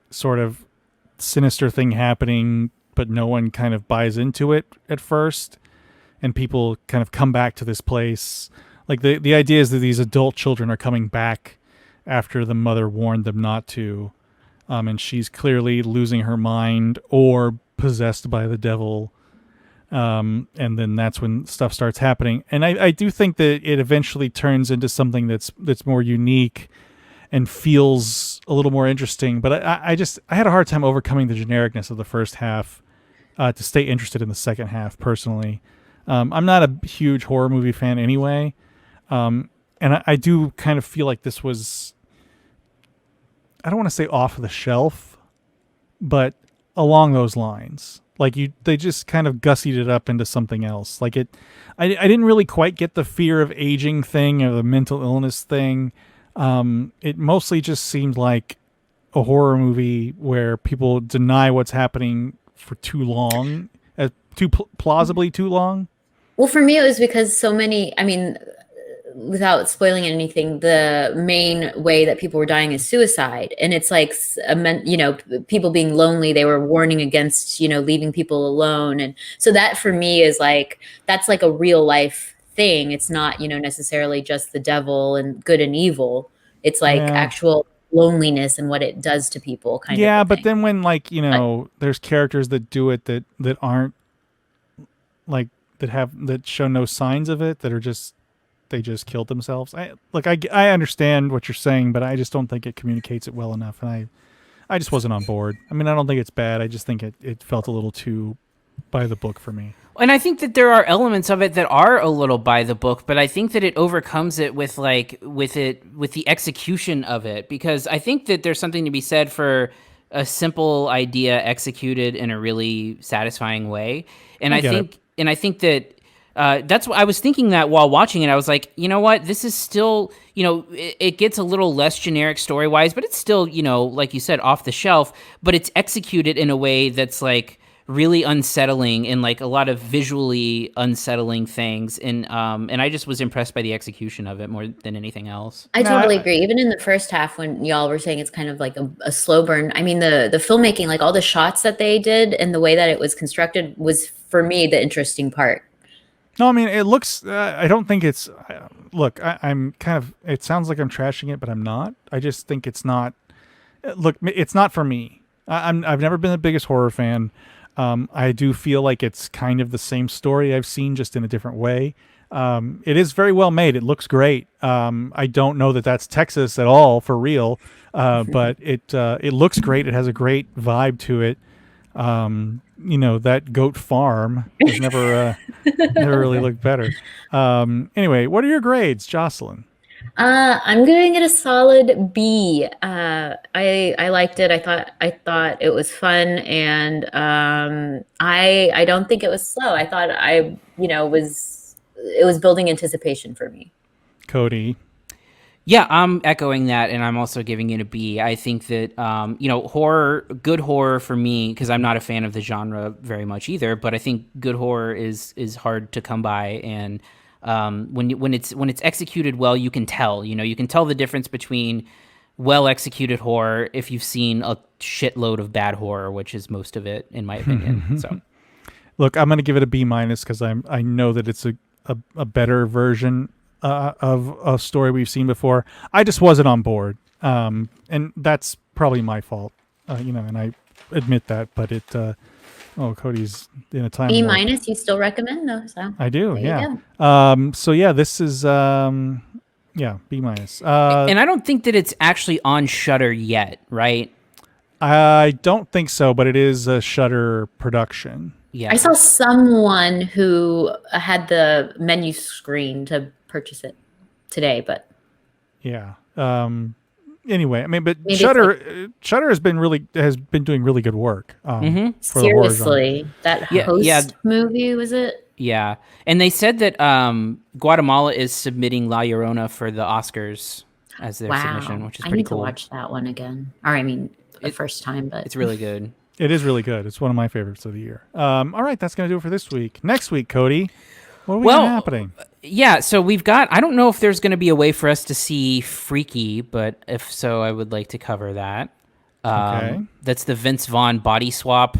sort of sinister thing happening, but no one kind of buys into it at first, and people kind of come back to this place. Like the idea is that these adult children are coming back after the mother warned them not to, and she's clearly losing her mind or possessed by the devil, and then that's when stuff starts happening. And I do think that it eventually turns into something that's more unique and feels a little more interesting. But I had a hard time overcoming the genericness of the first half to stay interested in the second half personally. I'm not a huge horror movie fan anyway, and I do kind of feel like this was, I don't want to say off the shelf, but along those lines. Like they just kind of gussied it up into something else. Like I didn't really quite get the fear of aging thing or the mental illness thing. It mostly just seemed like a horror movie where people deny what's happening for too long, plausibly too long. Well, for me, it was because so many, I mean, without spoiling anything, the main way that people were dying is suicide. And it's like, people being lonely, they were warning against, leaving people alone. And so that for me is like, that's like a real life thing. It's not, necessarily just the devil and good and evil. It's like actual loneliness and what it does to people kind of. Yeah, but then when there's characters that do it that aren't like, that show no signs of it, that are they just killed themselves. I understand what you're saying, but I just don't think it communicates it well enough, and I just wasn't on board. I mean, I don't think it's bad. I just think it felt a little too by the book for me. And I think that there are elements of it that are a little by the book, but I think that it overcomes it with the execution of it, because I think that there's something to be said for a simple idea executed in a really satisfying way. And I think that that's what I was thinking that while watching it. I was like, you know what? This is still, it gets a little less generic story-wise, but it's still, like you said, off the shelf, but it's executed in a way that's like really unsettling and like a lot of visually unsettling things. And I just was impressed by the execution of it more than anything else. I totally agree. Even in the first half, when y'all were saying it's kind of like a slow burn, I mean, the filmmaking, like all the shots that they did and the way that it was constructed was, for me, the interesting part. No, I mean, it looks, I don't think it's, look, I'm kind of, it sounds like I'm trashing it, but I'm not. I just think it's not, look, it's not for me. I've never been the biggest horror fan. I do feel like it's kind of the same story I've seen, just in a different way. It is very well made. It looks great. I don't know that that's Texas at all, for real, but it looks great. It has a great vibe to it. That goat farm has never really looked better. Anyway, what are your grades, Jocelyn? I'm giving it a solid B. I liked it. I thought it was fun, and I don't think it was slow. I thought it was building anticipation for me. Cody. Yeah, I'm echoing that, and I'm also giving it a B. I think that, good horror for me, because I'm not a fan of the genre very much either, but I think good horror is hard to come by, and when it's executed well, you can tell. You can tell the difference between well-executed horror if you've seen a shitload of bad horror, which is most of it, in my opinion. So, look, I'm going to give it a B- because I know that it's a better version of a story we've seen before. I just wasn't on board, and that's probably my fault. And admit that, but it. Cody's in a time. B- warp. you still recommend though? So I do. there you Yeah. go. So yeah, this is B-. And I don't think that it's actually on Shudder yet, right? I don't think so, but it is a Shudder production. Yeah. I saw someone who had the menu screen to purchase it today, but Yeah. Anyway, I mean, but Maybe Shudder has been doing really good work. For the horror genre. seriously, that Host movie, was it? Yeah. And they said that Guatemala is submitting La Llorona for the Oscars as their submission, which is I pretty need cool. to watch that one again. Or I mean, the first time, but It's really good. It is really good. It's one of my favorites of the year. All right, that's going to do it for this week. Next week, Cody, what are we got happening? Yeah, so we've got, I don't know if there's going to be a way for us to see Freaky, but if so, I would like to cover that. Okay. That's the Vince Vaughn body swap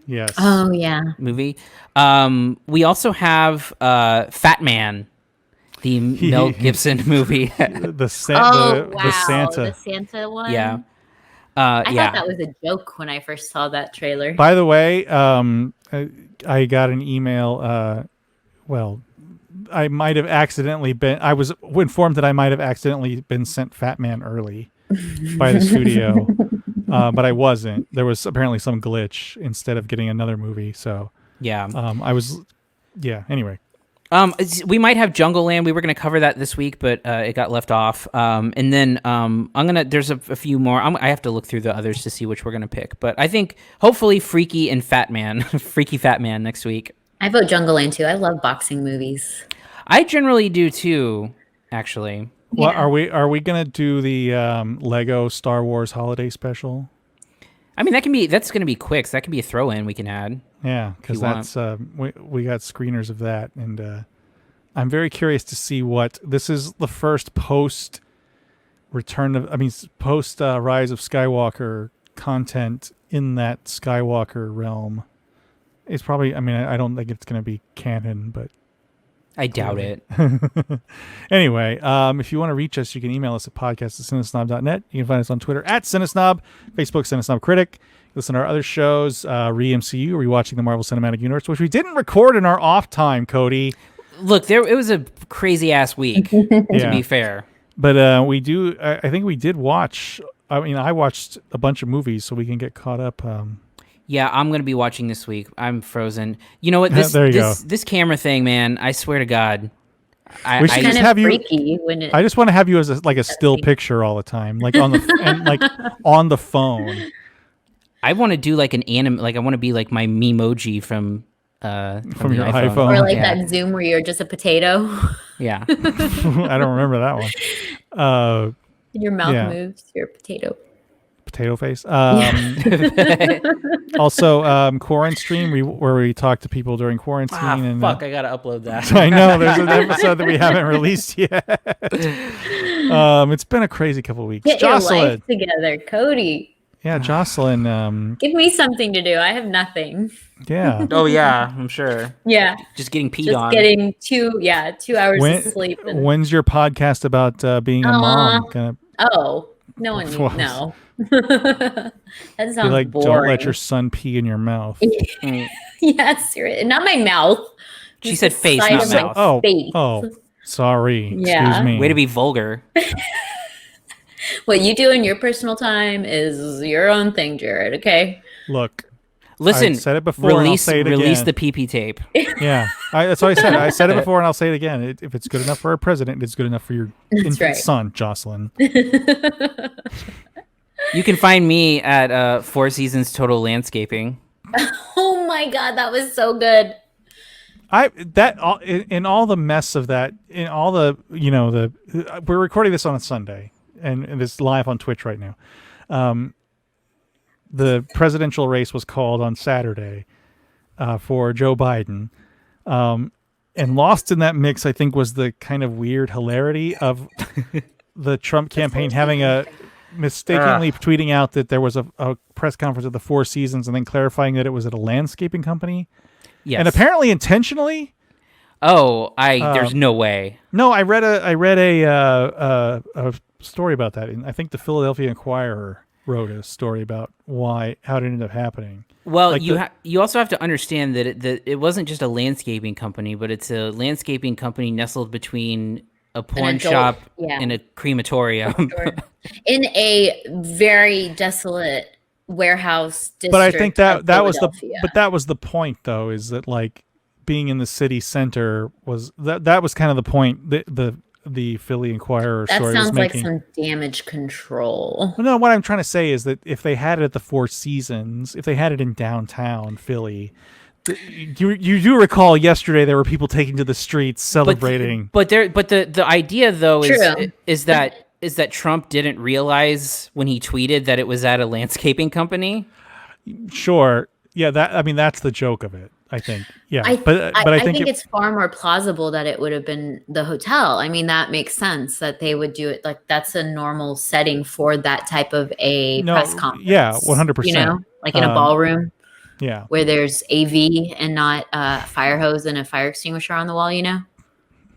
Yes. Oh yeah. movie. We also have Fat Man, the Mel Gibson movie. the Santa The Santa one. Yeah. I thought that was a joke when I first saw that trailer. By the way, I got an email. I might have accidentally been. I was informed that I might have accidentally been sent Fat Man early by the studio, but I wasn't. There was apparently some glitch instead of getting another movie. So yeah, I was. Yeah. Anyway. We might have Jungle Land. We were going to cover that this week, but it got left off. And then there's a few more. I have to look through the others to see which we're going to pick. But I think hopefully Freaky and Fat Man, Freaky Fat Man next week. I vote Jungle Land too. I love boxing movies. I generally do too, actually. Well, are we going to do the Lego Star Wars holiday special? I mean, that's going to be quick. So that can be a throw-in we can add. Yeah, because that's we got screeners of that, and I'm very curious to see what this is. The first post Rise of Skywalker content in that Skywalker realm. It's probably. I mean, I don't think it's going to be canon, but I doubt it. Anyway, if you want to reach us, you can email us at podcast@cinesnob.net. You can find us on Twitter @CineSnob, Facebook CineSnob Critic. Listen to our other shows, Re-MCU, Rewatching the Marvel Cinematic Universe, which we didn't record in our off time, Cody. Look, it was a crazy-ass week, to be fair. But we do, I think we did watch, I watched a bunch of movies, so we can get caught up. Yeah, I'm going to be watching this week. I'm frozen. You know what? This camera thing, man, I swear to God. We should just have you. I just want to have you as a still picture all the time, like on the on the phone. I want to do like an anime, like I want to be like my Memoji from your iPhone. Or like that Zoom where you're just a potato. Yeah. I don't remember that one. Your mouth moves, you're a potato. Potato face. Also, Quarantine Stream, where we talk to people during quarantine. I gotta upload that. I know there's an episode that we haven't released yet. It's been a crazy couple of weeks. Get Jocelyn, your life together, Cody. Yeah, Jocelyn. Give me something to do. I have nothing. Yeah. Oh yeah, I'm sure. Yeah. Just getting peed on. Just getting 2 hours of sleep. When's your podcast about being a mom? Oh, no one knew. No. That sounds boring. Don't let your son pee in your mouth. Yes, not my mouth. She said face, not mouth. Oh, sorry. Yeah. Excuse me. Way to be vulgar. What you do in your personal time is your own thing, Jerrod. Okay. Look. Listen. I said it before. Release again. the PP tape. Yeah, that's what I said. I said it before, and I'll say it again. If it's good enough for a president, it's good enough for your infant son, Jocelyn. You can find me at Four Seasons Total Landscaping. Oh my God, that was so good. In all the mess of that, in all the we're recording this on a Sunday, and it's live on Twitch right now. The presidential race was called on Saturday for Joe Biden, and lost in that mix, I think, was the kind of weird hilarity of the Trump campaign having mistakenly tweeting out that there was a press conference at the Four Seasons and then clarifying that it was at a landscaping company. Yes. And apparently intentionally. Oh, there's no way. No, I read a story about that in, I think, the Philadelphia Inquirer. wrote a story about how it ended up happening. Well, Like you also have to understand that it wasn't just a landscaping company, but it's a landscaping company nestled between a porn shop and a crematorium. In a very desolate warehouse district. But I think that was the the point, though, is that like being in the city center was that was kind of the point the Philly Inquirer that story sounds was making. like some damage control. Well, no, what I'm trying to say is that if they had it at the Four Seasons, if they had it in downtown Philly, you do recall yesterday there were people taking to the streets celebrating. But the idea though True. is that Trump didn't realize when he tweeted that it was at a landscaping company. Sure, yeah, that's the joke of it. I think, yeah, but I think it's far more plausible that it would have been the hotel. I mean, that makes sense that they would do it. Like that's a normal setting for that type of press conference. Yeah, 100%. You know, like in a ballroom. Yeah, where there's AV and not a fire hose and a fire extinguisher on the wall. You know,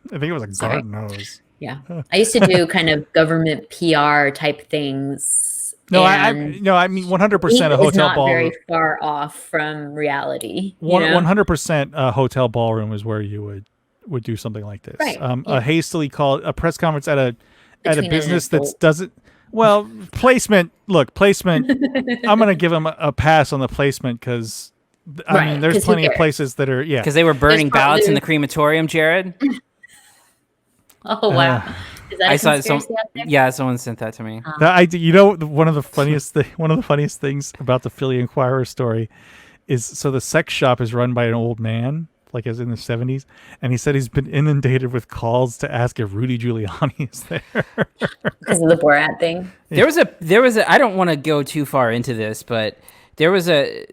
I think it was a garden hose. Yeah, I used to do kind of government PR type things. No, I mean 100% a hotel not ballroom. Very far off from reality. 100% a hotel ballroom is where you would do something like this. Right. A hastily called a press conference at a Between business that doesn't. Well, placement. Look, placement. I'm going to give them a pass on the placement because I mean, there's plenty of places that are because they were burning ballots in the crematorium, Jerrod. Oh wow. Is that a conspiracy out there? Yeah, someone sent that to me. One of the funniest things about the Philly Inquirer story is so the sex shop is run by an old man, like as in the 70s, and he said he's been inundated with calls to ask if Rudy Giuliani is there because of the Borat thing. There was a I don't want to go too far into this, but there was a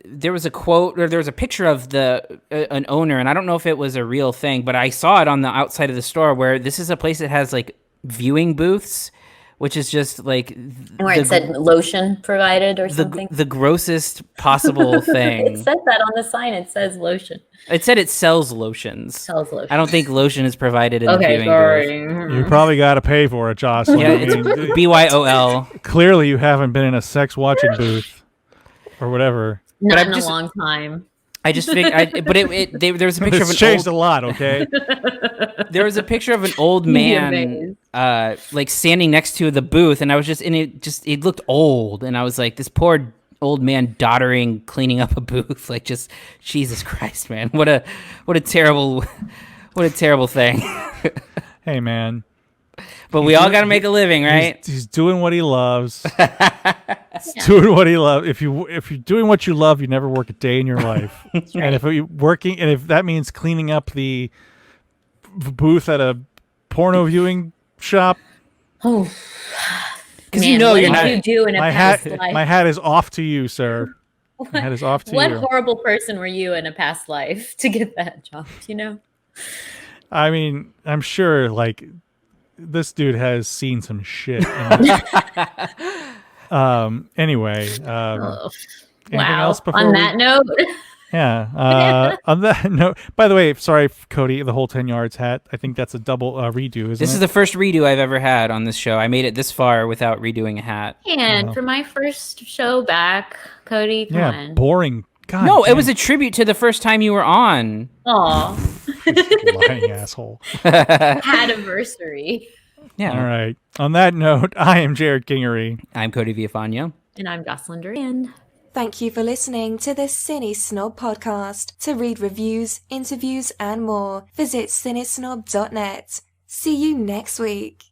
quote, or there was a picture of an owner, and I don't know if it was a real thing, but I saw it on the outside of the store where this is a place that has like viewing booths, which is just like where it said lotion provided or something. The grossest possible thing. It said that on the sign. It says lotion. It said it sells lotions. I don't think lotion is provided in the viewing booth. You probably got to pay for it, Jocelyn. Yeah, it's BYOL. Clearly, you haven't been in a sex watching booth or whatever. Not in a long time. I just think, there was a picture of an changed a lot. Okay, there was a picture of an old man, like standing next to the booth, and I was it looked old, and I was like, this poor old man doddering, cleaning up a booth, like just Jesus Christ, man, what a terrible thing. Hey, man. But we all got to make a living, right? He's doing what he loves. He's doing what he loves. If you're doing what you love, you never work a day in your life. Right. And if that means cleaning up the booth at a porno viewing shop, because you're not. You do in a past life? My hat is off to you, sir. My hat is off to you. What horrible person were you in a past life to get that job? You know. I mean, I'm sure like. This dude has seen some shit. Anyway. Wow. Else on that note. Yeah. On that note, by the way, sorry, Cody, the whole 10 yards hat. I think that's a double redo, isn't it? This is the first redo I've ever had on this show. I made it this far without redoing a hat. And for my first show back, Cody, come on. Boring. God, no, it was a tribute to the first time you were on. Aw. Lying asshole. Hativersary. Yeah. All right. On that note, I am Jerrod Kingery. I'm Cody Villafana. And I'm Jocelyn Duran. Thank you for listening to the CineSnob Podcast. To read reviews, interviews, and more, visit CineSnob.net. See you next week.